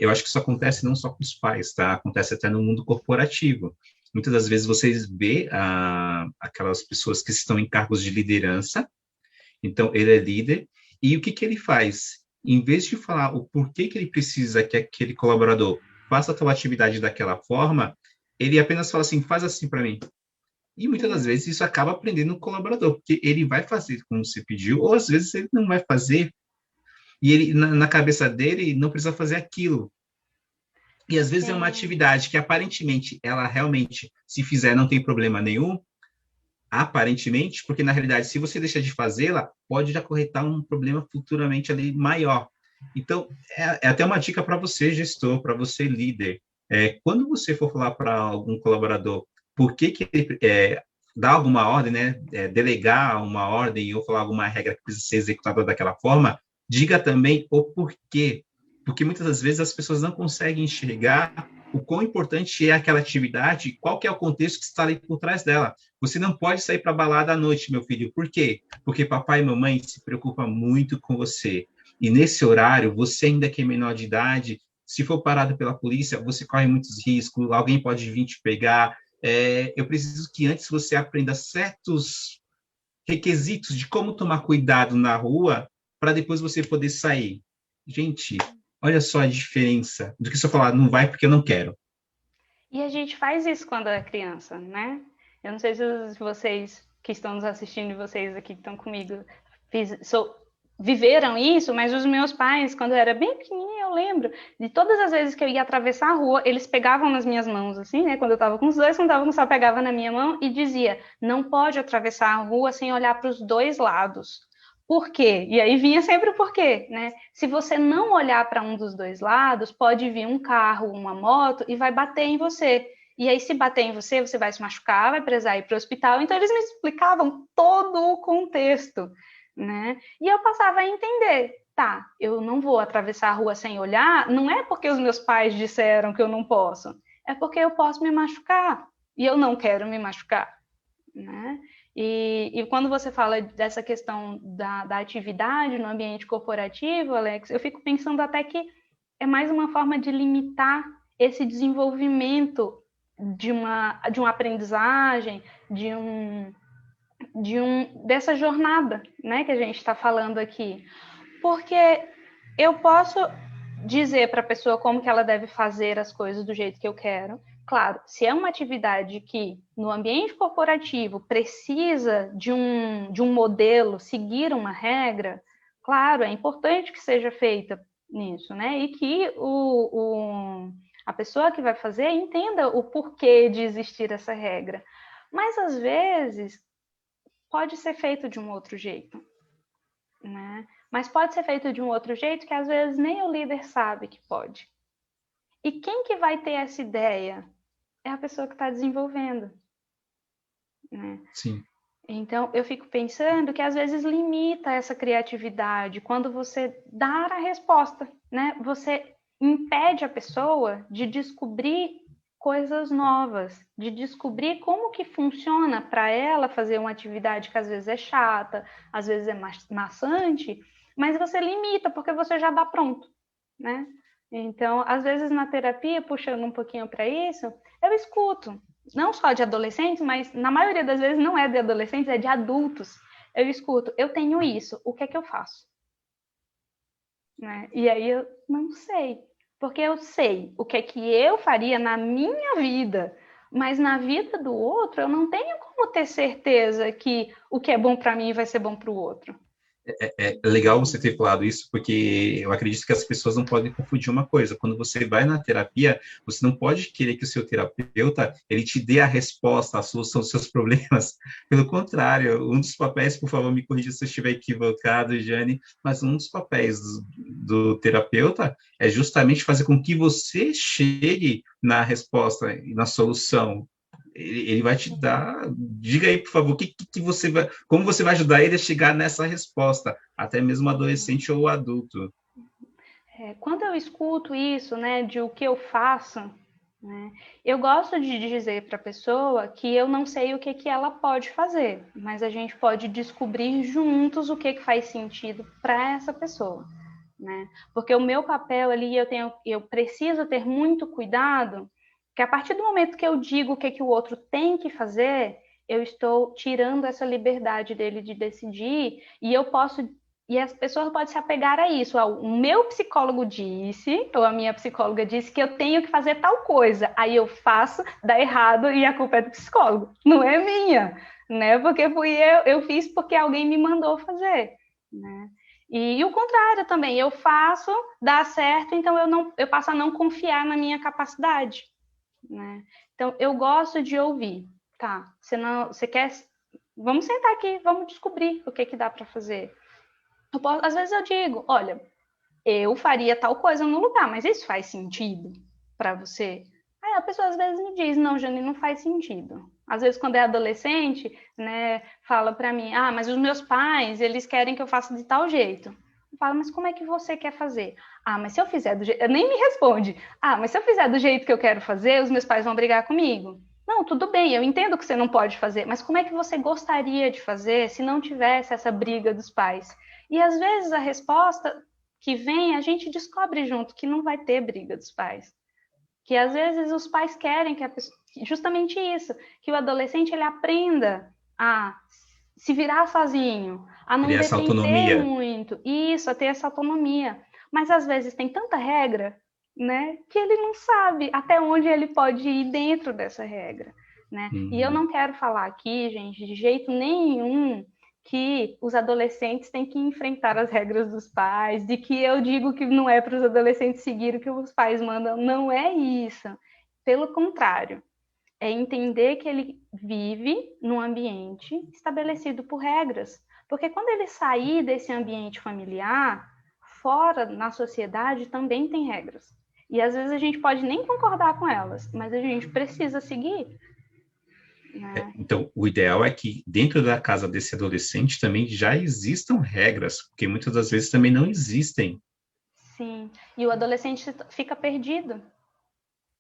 Eu acho que isso acontece não só com os pais, tá? Acontece até no mundo corporativo. Muitas das vezes vocês vê aquelas pessoas que estão em cargos de liderança, então ele é líder, e o que ele faz? Em vez de falar o porquê que ele precisa que aquele colaborador faça a tal atividade daquela forma, ele apenas fala assim, faz assim para mim. E muitas das vezes isso acaba prendendo o colaborador, porque ele vai fazer como você pediu, ou às vezes ele não vai fazer, e ele na cabeça dele não precisa fazer aquilo. E às vezes é uma atividade que aparentemente ela realmente, se fizer, não tem problema nenhum, aparentemente, porque na realidade, se você deixar de fazê-la, pode acarretar um problema futuramente ali maior. Então, é até uma dica para você, gestor, para você, líder. Quando você for falar para algum colaborador por que ele dá alguma ordem, né, delegar uma ordem ou falar alguma regra que precisa ser executada daquela forma, diga também o porquê. Porque muitas das vezes as pessoas não conseguem enxergar o quão importante é aquela atividade, qual que é o contexto que está ali por trás dela. Você não pode sair para balada à noite, meu filho. Por quê? Porque papai e mamãe se preocupam muito com você. E nesse horário, você ainda que é menor de idade, se for parado pela polícia, você corre muitos riscos, alguém pode vir te pegar. Eu preciso que antes você aprenda certos requisitos de como tomar cuidado na rua para depois você poder sair. Gente, olha só a diferença do que se eu falar, não vai porque eu não quero. E a gente faz isso quando é criança, né? Eu não sei se vocês que estão nos assistindo e vocês aqui que estão comigo viveram isso, mas os meus pais, quando eu era bem pequenininha, eu lembro de todas as vezes que eu ia atravessar a rua, eles pegavam nas minhas mãos, assim, né? Quando eu estava com os dois, quando eu estava com só pegava na minha mão e dizia, não pode atravessar a rua sem olhar para os dois lados, Por quê? E aí vinha sempre o porquê, né? Se você não olhar para um dos dois lados, pode vir um carro, uma moto e vai bater em você. E aí, se bater em você, você vai se machucar, vai precisar ir para o hospital. Então, eles me explicavam todo o contexto, né? E eu passava a entender, tá, eu não vou atravessar a rua sem olhar, não é porque os meus pais disseram que eu não posso, é porque eu posso me machucar e eu não quero me machucar, né? E quando você fala dessa questão da atividade no ambiente corporativo, Alex, eu fico pensando até que é mais uma forma de limitar esse desenvolvimento de uma aprendizagem, dessa jornada, né, que a gente está falando aqui. Porque eu posso dizer para a pessoa como que ela deve fazer as coisas do jeito que eu quero. Claro, se é uma atividade que no ambiente corporativo precisa de um modelo, seguir uma regra, claro, é importante que seja feita nisso, né? E que a pessoa que vai fazer entenda o porquê de existir essa regra. Mas, às vezes, pode ser feito de um outro jeito, né? Mas pode ser feito de um outro jeito que, às vezes, nem o líder sabe que pode. E quem que vai ter essa ideia? É a pessoa que está desenvolvendo, né? Sim. Então, eu fico pensando que, às vezes, limita essa criatividade quando você dá a resposta, né? Você impede a pessoa de descobrir coisas novas, de descobrir como que funciona para ela fazer uma atividade que às vezes é chata, às vezes é maçante, mas você limita porque você já dá pronto, né? Então, às vezes na terapia, puxando um pouquinho para isso, eu escuto, não só de adolescentes, mas na maioria das vezes não é de adolescentes, é de adultos. Eu escuto, eu tenho isso, o que é que eu faço? Né? E aí eu não sei, porque eu sei o que é que eu faria na minha vida, mas na vida do outro eu não tenho como ter certeza que o que é bom para mim vai ser bom para o outro. É legal você ter falado isso, porque eu acredito que as pessoas não podem confundir uma coisa. Quando você vai na terapia, você não pode querer que o seu terapeuta ele te dê a resposta, a solução dos seus problemas. Pelo contrário, um dos papéis, por favor, me corrija se eu estiver equivocado, Jane, mas um dos papéis do terapeuta é justamente fazer com que você chegue na resposta e na solução. Ele vai te dar. Diga aí, por favor, que você vai, como você vai ajudar ele a chegar nessa resposta, até mesmo adolescente ou adulto. Quando eu escuto isso, né, de o que eu faço, né, eu gosto de dizer para a pessoa que eu não sei o que ela pode fazer, mas a gente pode descobrir juntos o que faz sentido para essa pessoa. Né? Porque o meu papel ali, eu preciso ter muito cuidado, que a partir do momento que eu digo o que o outro tem que fazer, eu estou tirando essa liberdade dele de decidir, e as pessoas podem se apegar a isso. O meu psicólogo disse, ou a minha psicóloga disse que eu tenho que fazer tal coisa, aí eu faço, dá errado e a culpa é do psicólogo, não é minha, né? Porque eu fiz porque alguém me mandou fazer, né? E o contrário também, eu faço, dá certo, então eu passo a não confiar na minha capacidade, né? Então, eu gosto de ouvir, tá? Você quer... Vamos sentar aqui, vamos descobrir o que dá para fazer. Às vezes eu digo, olha, eu faria tal coisa no lugar, mas isso faz sentido para você? Aí a pessoa às vezes me diz, não, Jane, não faz sentido. Às vezes, quando é adolescente, né, fala para mim, mas os meus pais, eles querem que eu faça de tal jeito. Eu falo, mas como é que você quer fazer? Mas se eu fizer do jeito... Nem me responde. Mas se eu fizer do jeito que eu quero fazer, os meus pais vão brigar comigo. Não, tudo bem, eu entendo que você não pode fazer, mas como é que você gostaria de fazer se não tivesse essa briga dos pais? E, às vezes, a resposta que vem, a gente descobre junto que não vai ter briga dos pais. Que, às vezes, os pais querem que justamente isso, que o adolescente ele aprenda a se virar sozinho, a não depender muito, isso, a ter essa autonomia. Mas às vezes tem tanta regra, né, que ele não sabe até onde ele pode ir dentro dessa regra, né? E eu não quero falar aqui, gente, de jeito nenhum que os adolescentes têm que enfrentar as regras dos pais, de que eu digo que não é para os adolescentes seguir o que os pais mandam, não é isso. Pelo contrário, é entender que ele vive num ambiente estabelecido por regras, Porque quando ele sair desse ambiente familiar, fora, na sociedade, também tem regras. E às vezes a gente pode nem concordar com elas, mas a gente precisa seguir. Né? Então, o ideal é que dentro da casa desse adolescente também já existam regras, porque muitas das vezes também não existem. Sim, e o adolescente fica perdido,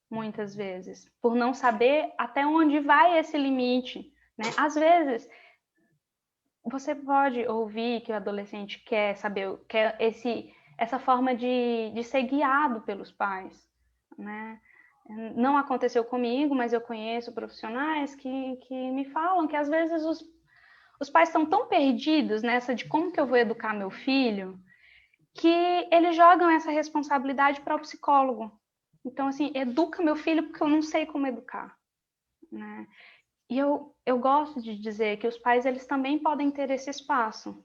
muitas vezes, por não saber até onde vai esse limite. Né? Às vezes, você pode ouvir que o adolescente quer saber, quer essa forma de ser guiado pelos pais. Né? Não aconteceu comigo, mas eu conheço profissionais que me falam que às vezes os pais estão tão perdidos nessa de como que eu vou educar meu filho, que eles jogam essa responsabilidade para o psicólogo. Então, assim, educa meu filho porque eu não sei como educar. Né? E eu gosto de dizer que os pais, eles também podem ter esse espaço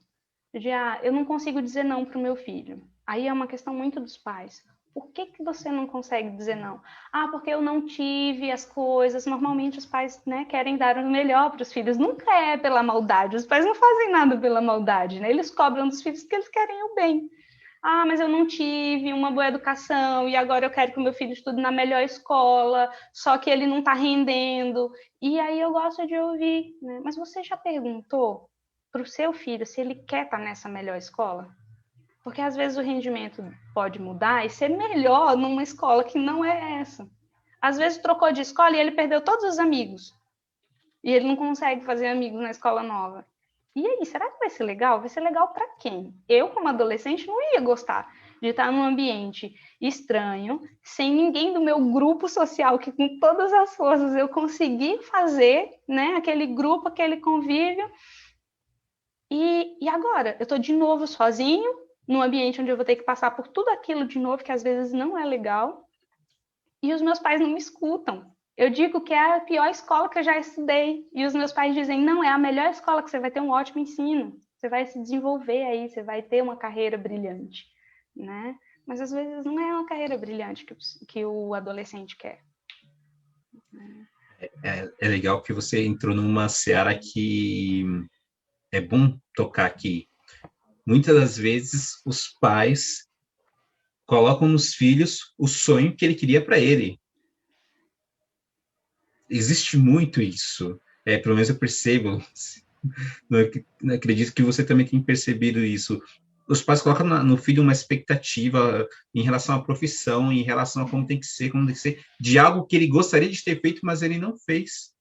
de, eu não consigo dizer não para o meu filho. Aí é uma questão muito dos pais. Por que você não consegue dizer não? Porque eu não tive as coisas. Normalmente os pais, né, querem dar o melhor para os filhos. Nunca é pela maldade. Os pais não fazem nada pela maldade, né? Eles cobram dos filhos porque eles querem o bem. Mas eu não tive uma boa educação e agora eu quero que o meu filho estude na melhor escola, só que ele não está rendendo. E aí eu gosto de ouvir, né? Mas você já perguntou para o seu filho se ele quer estar nessa melhor escola? Porque às vezes o rendimento pode mudar e ser melhor numa escola que não é essa. Às vezes trocou de escola e ele perdeu todos os amigos. E ele não consegue fazer amigos na escola nova. E aí, será que vai ser legal? Vai ser legal para quem? Eu, como adolescente, não ia gostar de estar num ambiente estranho, sem ninguém do meu grupo social, que com todas as forças eu consegui fazer, né, aquele grupo, aquele convívio. E agora? Eu estou de novo sozinho, num ambiente onde eu vou ter que passar por tudo aquilo de novo, que às vezes não é legal, e os meus pais não me escutam. Eu digo que é a pior escola que eu já estudei, e os meus pais dizem, não, é a melhor escola, que você vai ter um ótimo ensino, você vai se desenvolver aí, você vai ter uma carreira brilhante, né? Mas às vezes não é uma carreira brilhante que o adolescente quer. É legal porque você entrou numa seara que é bom tocar aqui. Muitas das vezes os pais colocam nos filhos o sonho que ele queria para ele. Existe muito isso. Pelo menos eu percebo. Não acredito que você também tenha percebido isso. Os pais colocam no filho uma expectativa em relação à profissão, em relação a como tem que ser, de algo que ele gostaria de ter feito, mas ele não fez.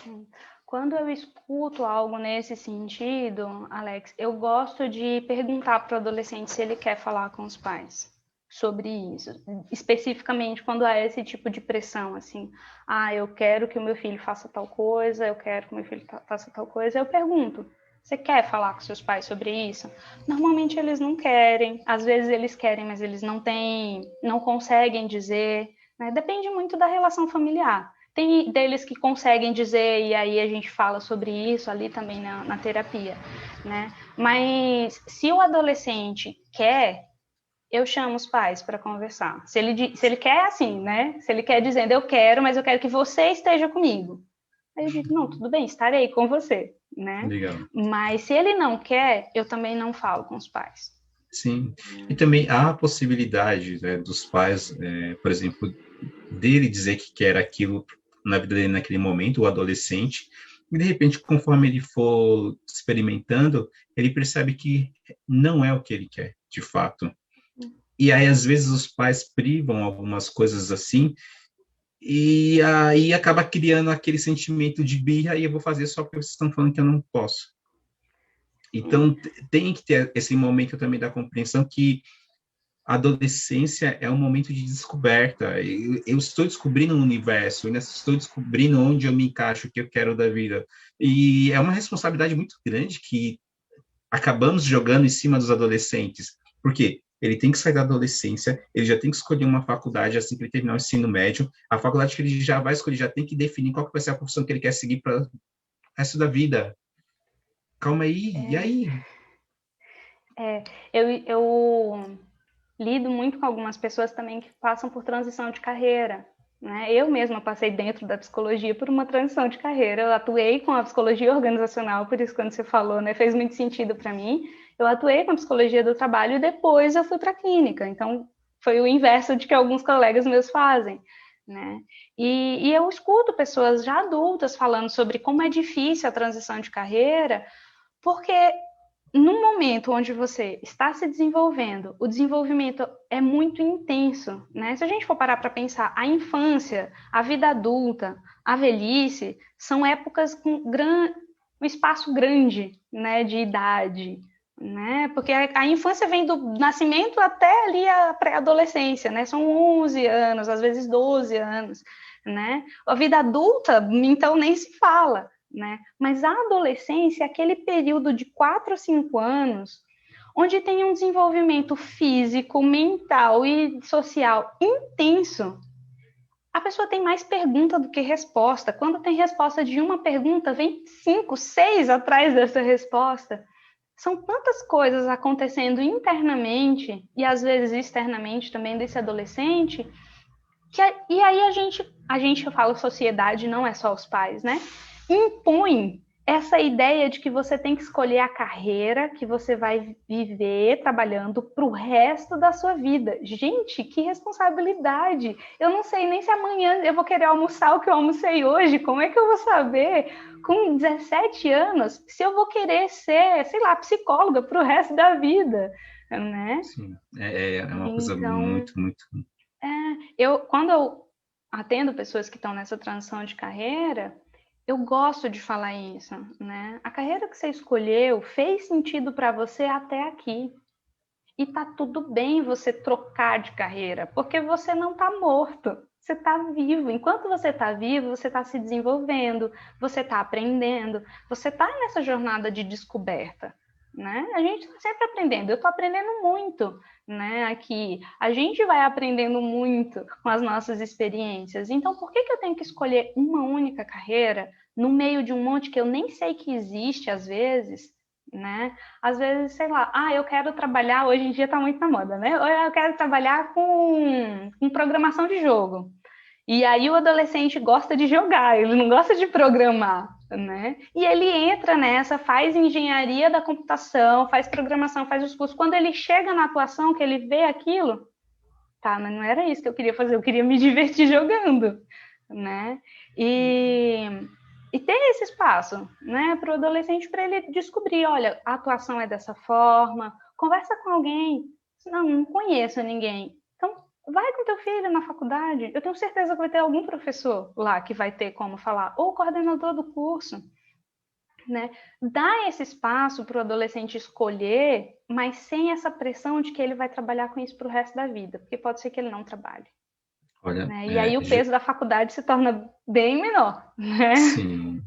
Sim. Quando eu escuto algo nesse sentido, Alex, eu gosto de perguntar para o adolescente se ele quer falar com os pais sobre isso, especificamente quando há esse tipo de pressão, assim, eu quero que o meu filho faça tal coisa, eu quero que o meu filho faça tal coisa, eu pergunto, você quer falar com seus pais sobre isso? Normalmente eles não querem, às vezes eles querem, mas eles não conseguem dizer, né? Depende muito da relação familiar. Tem deles que conseguem dizer, e aí a gente fala sobre isso ali também na terapia, né? Mas se o adolescente quer, eu chamo os pais para conversar. Se ele quer assim, né? Se ele quer dizendo, eu quero, mas eu quero que você esteja comigo. Aí eu digo, não, tudo bem, estarei com você, né? Legal. Mas se ele não quer, eu também não falo com os pais. Sim. E também há a possibilidade, né, dos pais, por exemplo, dele dizer que quer aquilo na vida dele naquele momento, o adolescente, e de repente, conforme ele for experimentando, ele percebe que não é o que ele quer, de fato. E aí, às vezes, os pais privam algumas coisas assim, e aí acaba criando aquele sentimento de birra, e eu vou fazer só porque vocês estão falando que eu não posso. Então, tem que ter esse momento também da compreensão que a adolescência é um momento de descoberta. Eu estou descobrindo o universo, eu estou descobrindo onde eu me encaixo, o que eu quero da vida. E é uma responsabilidade muito grande que acabamos jogando em cima dos adolescentes. Por quê? Ele tem que sair da adolescência, ele já tem que escolher uma faculdade assim que ele terminar o ensino médio. A faculdade que ele já vai escolher já tem que definir qual que vai ser a profissão que ele quer seguir para o resto da vida. Calma aí, e aí? Eu lido muito com algumas pessoas também que passam por transição de carreira, né? Eu mesma passei dentro da psicologia por uma transição de carreira. Eu atuei com a psicologia organizacional, por isso quando você falou, né, fez muito sentido para mim. Eu atuei com a psicologia do trabalho e depois eu fui para a clínica. Então, foi o inverso de que alguns colegas meus fazem, né? E eu escuto pessoas já adultas falando sobre como é difícil a transição de carreira, porque no momento onde você está se desenvolvendo, o desenvolvimento é muito intenso, né? Se a gente for parar para pensar, a infância, a vida adulta, a velhice, são épocas com um espaço grande, né, de idade, né? Porque a infância vem do nascimento até ali a pré-adolescência, né? São 11 anos, às vezes 12 anos, né? A vida adulta, então, nem se fala, né? Mas a adolescência é aquele período de 4 ou 5 anos onde tem um desenvolvimento físico, mental e social intenso. A pessoa tem mais pergunta do que resposta. Quando tem resposta de uma pergunta, vem 5, 6 atrás dessa resposta. São tantas coisas acontecendo internamente e às vezes externamente também desse adolescente, e aí a gente fala sociedade, não é só os pais, né? Impõe essa ideia de que você tem que escolher a carreira que você vai viver trabalhando para o resto da sua vida. Gente, que responsabilidade! Eu não sei nem se amanhã eu vou querer almoçar o que eu almocei hoje. Como é que eu vou saber, com 17 anos, se eu vou querer ser, sei lá, psicóloga para o resto da vida, né? Sim, é uma coisa muito, muito... Quando eu atendo pessoas que estão nessa transição de carreira, eu gosto de falar isso, né? A carreira que você escolheu fez sentido para você até aqui. E tá tudo bem você trocar de carreira, porque você não tá morto, você tá vivo. Enquanto você tá vivo, você tá se desenvolvendo, você tá aprendendo, você tá nessa jornada de descoberta, né? A gente tá sempre aprendendo, eu tô aprendendo muito, né? Aqui, a gente vai aprendendo muito com as nossas experiências. Então, por que eu tenho que escolher uma única carreira no meio de um monte que eu nem sei que existe às vezes, né? Às vezes, sei lá, eu quero trabalhar, hoje em dia tá muito na moda, né? Eu quero trabalhar com programação de jogo. E aí o adolescente gosta de jogar, ele não gosta de programar, né? E ele entra nessa, faz engenharia da computação, faz programação, faz os cursos. Quando ele chega na atuação, que ele vê aquilo, tá, mas não era isso que eu queria fazer, eu queria me divertir jogando, né? E ter esse espaço, né, para o adolescente, para ele descobrir, olha, a atuação é dessa forma, conversa com alguém, não conheço ninguém, então vai com teu filho na faculdade, eu tenho certeza que vai ter algum professor lá que vai ter como falar, ou o coordenador do curso, né, dá esse espaço para o adolescente escolher, mas sem essa pressão de que ele vai trabalhar com isso para o resto da vida, porque pode ser que ele não trabalhe. Olha, Né? E aí o peso da faculdade se torna bem menor, né? Sim.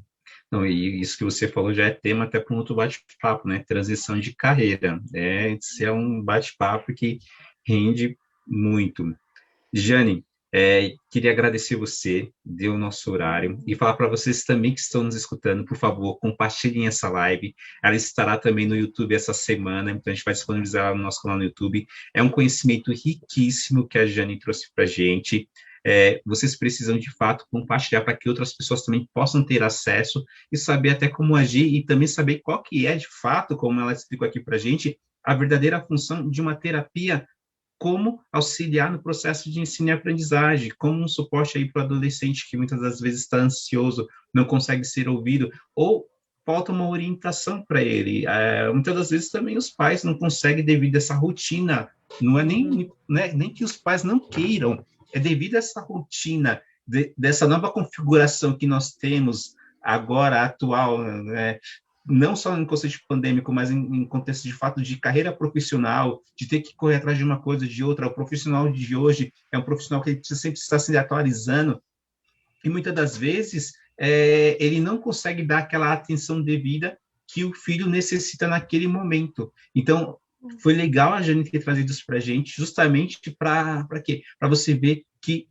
Não, e isso que você falou já é tema até para um outro bate-papo, né? Transição de carreira. Esse é um bate-papo que rende muito. Jane, queria agradecer você, deu o nosso horário, e falar para vocês também que estão nos escutando, por favor, compartilhem essa live. Ela estará também no YouTube essa semana, então a gente vai disponibilizar ela no nosso canal no YouTube. É um conhecimento riquíssimo que a Jane trouxe para a gente. Vocês precisam, de fato, compartilhar para que outras pessoas também possam ter acesso e saber até como agir e também saber qual que é, de fato, como ela explicou aqui para a gente, a verdadeira função de uma terapia, como auxiliar no processo de ensino e aprendizagem, como um suporte aí para o adolescente que muitas das vezes está ansioso, não consegue ser ouvido, ou falta uma orientação para ele. Muitas das vezes também os pais não conseguem devido a essa rotina, não é nem que os pais não queiram, é devido a essa rotina, dessa nova configuração que nós temos agora, atual, né? Não só em contexto pandêmico, mas em contexto de fato de carreira profissional, de ter que correr atrás de uma coisa ou de outra. O profissional de hoje é um profissional que ele precisa sempre estar se atualizando, e muitas das vezes ele não consegue dar aquela atenção devida que o filho necessita naquele momento. Então, foi legal a Jane ter trazido isso para a gente, justamente para quê? Para você ver que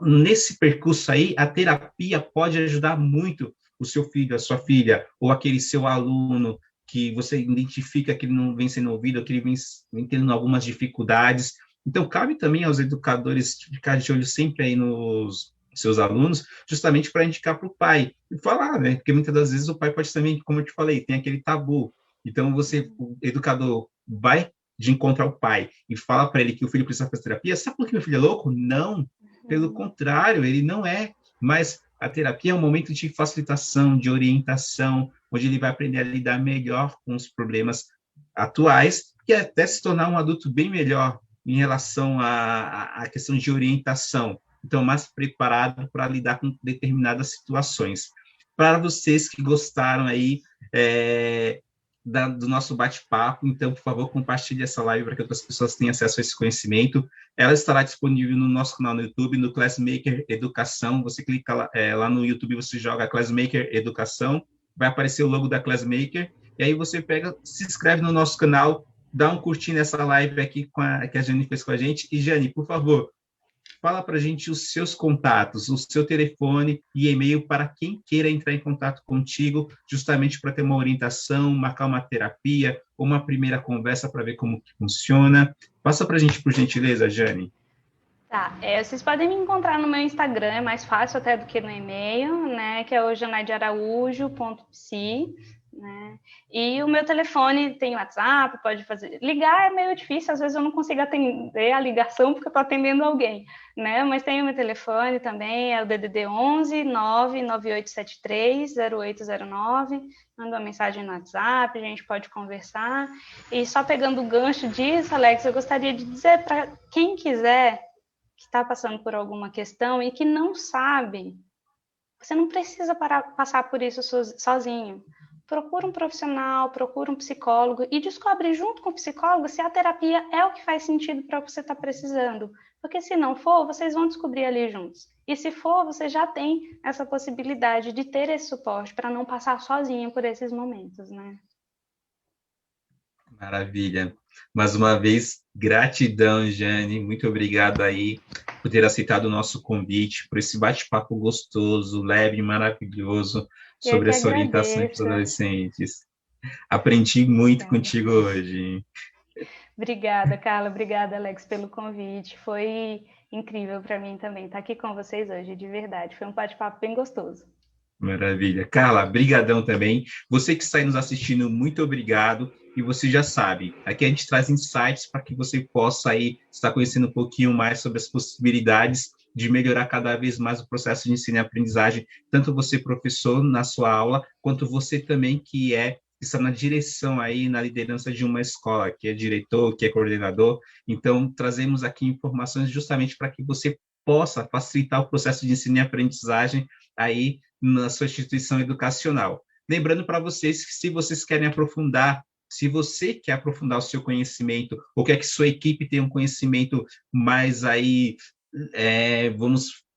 nesse percurso aí, a terapia pode ajudar muito o seu filho, a sua filha, ou aquele seu aluno que você identifica que ele não vem sendo ouvido, ou que ele vem tendo algumas dificuldades. Então, cabe também aos educadores ficar de olho sempre aí nos seus alunos, justamente para indicar para o pai e falar, né? Porque muitas das vezes o pai pode também, como eu te falei, tem aquele tabu. Então, o educador vai de encontrar o pai e fala para ele que o filho precisa fazer terapia, sabe por que meu filho é louco? Não, pelo contrário, ele não é. Mas a terapia é um momento de facilitação, de orientação, onde ele vai aprender a lidar melhor com os problemas atuais e até se tornar um adulto bem melhor em relação à questão de orientação. Então, mais preparado para lidar com determinadas situações. Para vocês que gostaram aí do nosso bate-papo, então, por favor, compartilhe essa live para que outras pessoas tenham acesso a esse conhecimento. Ela estará disponível no nosso canal no YouTube, no Classmaker Educação. Você clica lá no YouTube, você joga Classmaker Educação, vai aparecer o logo da Classmaker, e aí você se inscreve no nosso canal, dá um curtir nessa live aqui que a Jane fez com a gente. E, Jane, por favor, fala para a gente os seus contatos, o seu telefone e e-mail para quem queira entrar em contato contigo, justamente para ter uma orientação, marcar uma terapia ou uma primeira conversa para ver como que funciona. Passa para a gente, por gentileza, Jane. Tá, vocês podem me encontrar no meu Instagram, é mais fácil até do que no e-mail, né, que é o janaidearaújo.psi, né, e o meu telefone tem WhatsApp, pode ligar é meio difícil, às vezes eu não consigo atender a ligação porque eu estou atendendo alguém, né, mas tem o meu telefone também, é o DDD 11 99873 0809, manda uma mensagem no WhatsApp, a gente pode conversar, e só pegando o gancho disso, Alex, eu gostaria de dizer para quem quiser que está passando por alguma questão e que não sabe, você não precisa passar por isso sozinho. Procura um profissional, procura um psicólogo e descobre junto com o psicólogo se a terapia é o que faz sentido para o que você está precisando. Porque se não for, vocês vão descobrir ali juntos. E se for, você já tem essa possibilidade de ter esse suporte para não passar sozinho por esses momentos, né? Maravilha. Mais uma vez, gratidão, Jane. Muito obrigado aí por ter aceitado o nosso convite, por esse bate-papo gostoso, leve e maravilhoso sobre essa orientação para os adolescentes. Aprendi muito contigo hoje. Obrigada, Carla. Obrigada, Alex, pelo convite. Foi incrível para mim também estar aqui com vocês hoje, de verdade. Foi um bate-papo bem gostoso. Maravilha. Carla, brigadão também. Você que está aí nos assistindo, muito obrigado. E você já sabe, aqui a gente traz insights para que você possa aí estar conhecendo um pouquinho mais sobre as possibilidades de melhorar cada vez mais o processo de ensino e aprendizagem, tanto você, professor, na sua aula, quanto você também que está na direção aí, na liderança de uma escola, que é diretor, que é coordenador. Então, trazemos aqui informações justamente para que você possa facilitar o processo de ensino e aprendizagem aí na sua instituição educacional. Lembrando para vocês que se vocês querem aprofundar, se você quer aprofundar o seu conhecimento, ou quer que sua equipe tenha um conhecimento mais aí,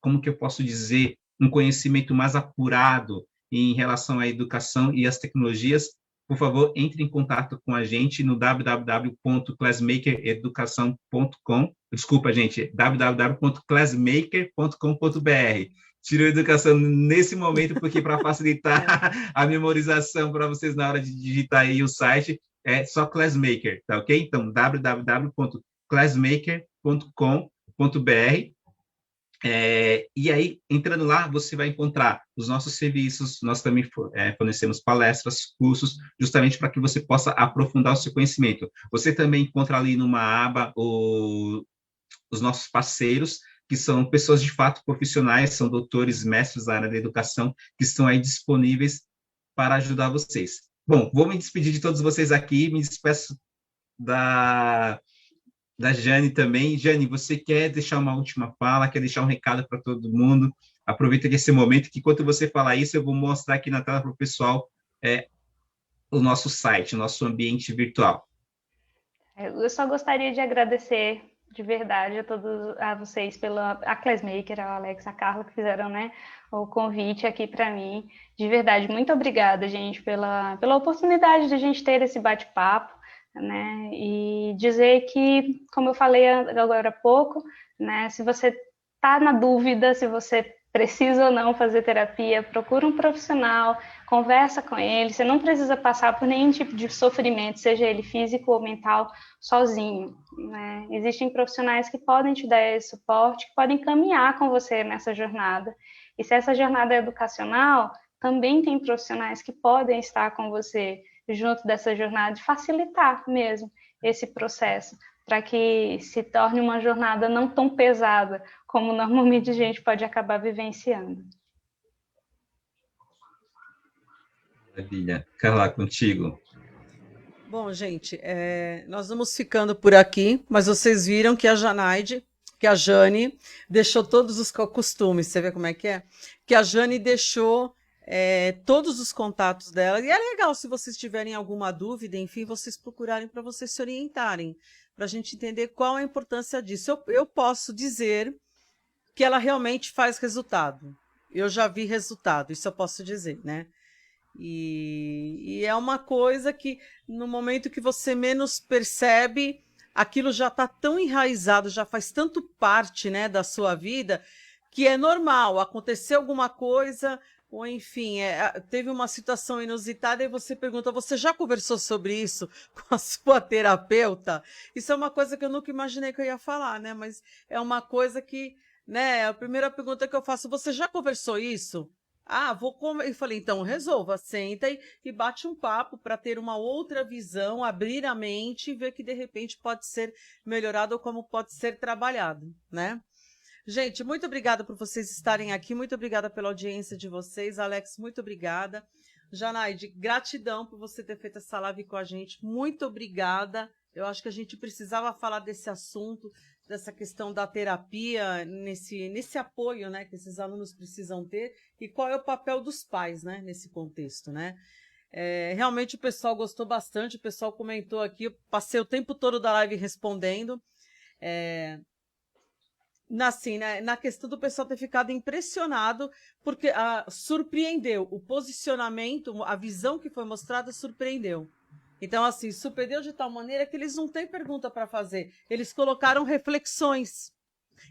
como que eu posso dizer, um conhecimento mais apurado em relação à educação e às tecnologias, por favor, entre em contato com a gente no www.classmakereducação.com. Desculpa, gente, www.classmaker.com.br. Tirou a educação nesse momento, porque para facilitar a memorização para vocês na hora de digitar aí o site, é só Classmaker, tá ok? Então, www.classmaker.com.br. E aí, entrando lá, você vai encontrar os nossos serviços, nós também fornecemos palestras, cursos, justamente para que você possa aprofundar o seu conhecimento. Você também encontra ali numa aba os nossos parceiros, que são pessoas de fato profissionais, são doutores, mestres da área da educação, que estão aí disponíveis para ajudar vocês. Bom, vou me despedir de todos vocês aqui, me despeço da Jane também. Jane, você quer deixar uma última fala, quer deixar um recado para todo mundo? Aproveita esse momento, que enquanto você falar isso, eu vou mostrar aqui na tela para o pessoal o nosso site, o nosso ambiente virtual. Eu só gostaria de agradecer de verdade a vocês, a Classmaker, a Alex, a Carla, que fizeram, né, o convite aqui para mim. De verdade, muito obrigada, gente, pela oportunidade de a gente ter esse bate-papo, né, e dizer que, como eu falei agora há pouco, né, se você está na dúvida, se você precisa ou não fazer terapia, procura um profissional, conversa com ele. Você não precisa passar por nenhum tipo de sofrimento, seja ele físico ou mental, sozinho, né? Existem profissionais que podem te dar esse suporte, que podem caminhar com você nessa jornada. E se essa jornada é educacional, também tem profissionais que podem estar com você junto dessa jornada e facilitar mesmo esse processo, para que se torne uma jornada não tão pesada como normalmente a gente pode acabar vivenciando. Maravilha. Carla, contigo. Bom, gente, nós vamos ficando por aqui, mas vocês viram que a Jane deixou todos os costumes, você vê como é? Que a Jane deixou todos os contatos dela, e é legal se vocês tiverem alguma dúvida, enfim, vocês procurarem para vocês se orientarem, para a gente entender qual a importância disso. Eu posso dizer que ela realmente faz resultado. Eu já vi resultado, isso eu posso dizer, né? E é uma coisa que, no momento que você menos percebe, aquilo já está tão enraizado, já faz tanto parte, né, da sua vida, que é normal acontecer alguma coisa, ou enfim, teve uma situação inusitada e você pergunta, você já conversou sobre isso com a sua terapeuta? Isso é uma coisa que eu nunca imaginei que eu ia falar, né? Mas é uma coisa que, né, a primeira pergunta que eu faço, você já conversou isso? Ah, eu falei, então resolva, senta e bate um papo para ter uma outra visão, abrir a mente e ver que de repente pode ser melhorado ou como pode ser trabalhado, né? Gente, muito obrigada por vocês estarem aqui, muito obrigada pela audiência de vocês. Alex, muito obrigada. Janaide, gratidão por você ter feito essa live com a gente, muito obrigada. Eu acho que a gente precisava falar desse assunto, dessa questão da terapia, nesse apoio, né, que esses alunos precisam ter, e qual é o papel dos pais, né, nesse contexto, né? Realmente o pessoal gostou bastante, o pessoal comentou aqui, eu passei o tempo todo da live respondendo, assim, né, na questão do pessoal ter ficado impressionado, porque surpreendeu, o posicionamento, a visão que foi mostrada surpreendeu. Então, assim, surpreendeu de tal maneira que eles não têm pergunta para fazer, eles colocaram reflexões.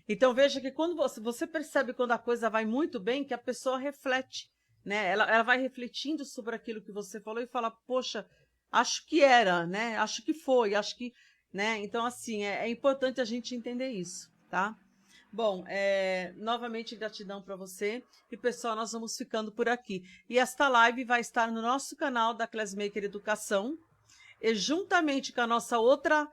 Então, veja que quando você percebe quando a coisa vai muito bem, que a pessoa reflete, né? Ela vai refletindo sobre aquilo que você falou e fala, poxa, acho que era, né? Acho que foi, acho que, né? Então, assim, é importante a gente entender isso, tá? Bom, novamente gratidão para você. E, pessoal, nós vamos ficando por aqui. E esta live vai estar no nosso canal da Classmaker Educação, e juntamente com a nossa outra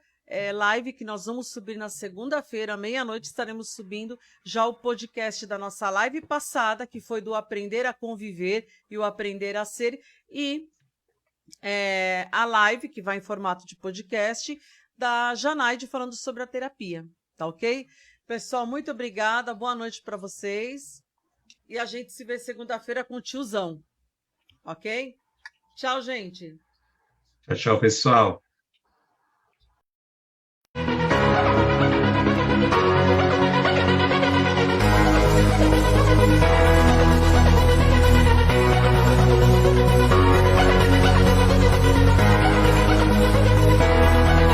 live que nós vamos subir na segunda-feira, meia-noite, estaremos subindo já o podcast da nossa live passada, que foi do Aprender a Conviver e o Aprender a Ser, e a live, que vai em formato de podcast, da Janaide falando sobre a terapia, tá ok? Pessoal, muito obrigada, boa noite para vocês, e a gente se vê segunda-feira com o tiozão, ok? Tchau, gente! Tchau, tchau, pessoal.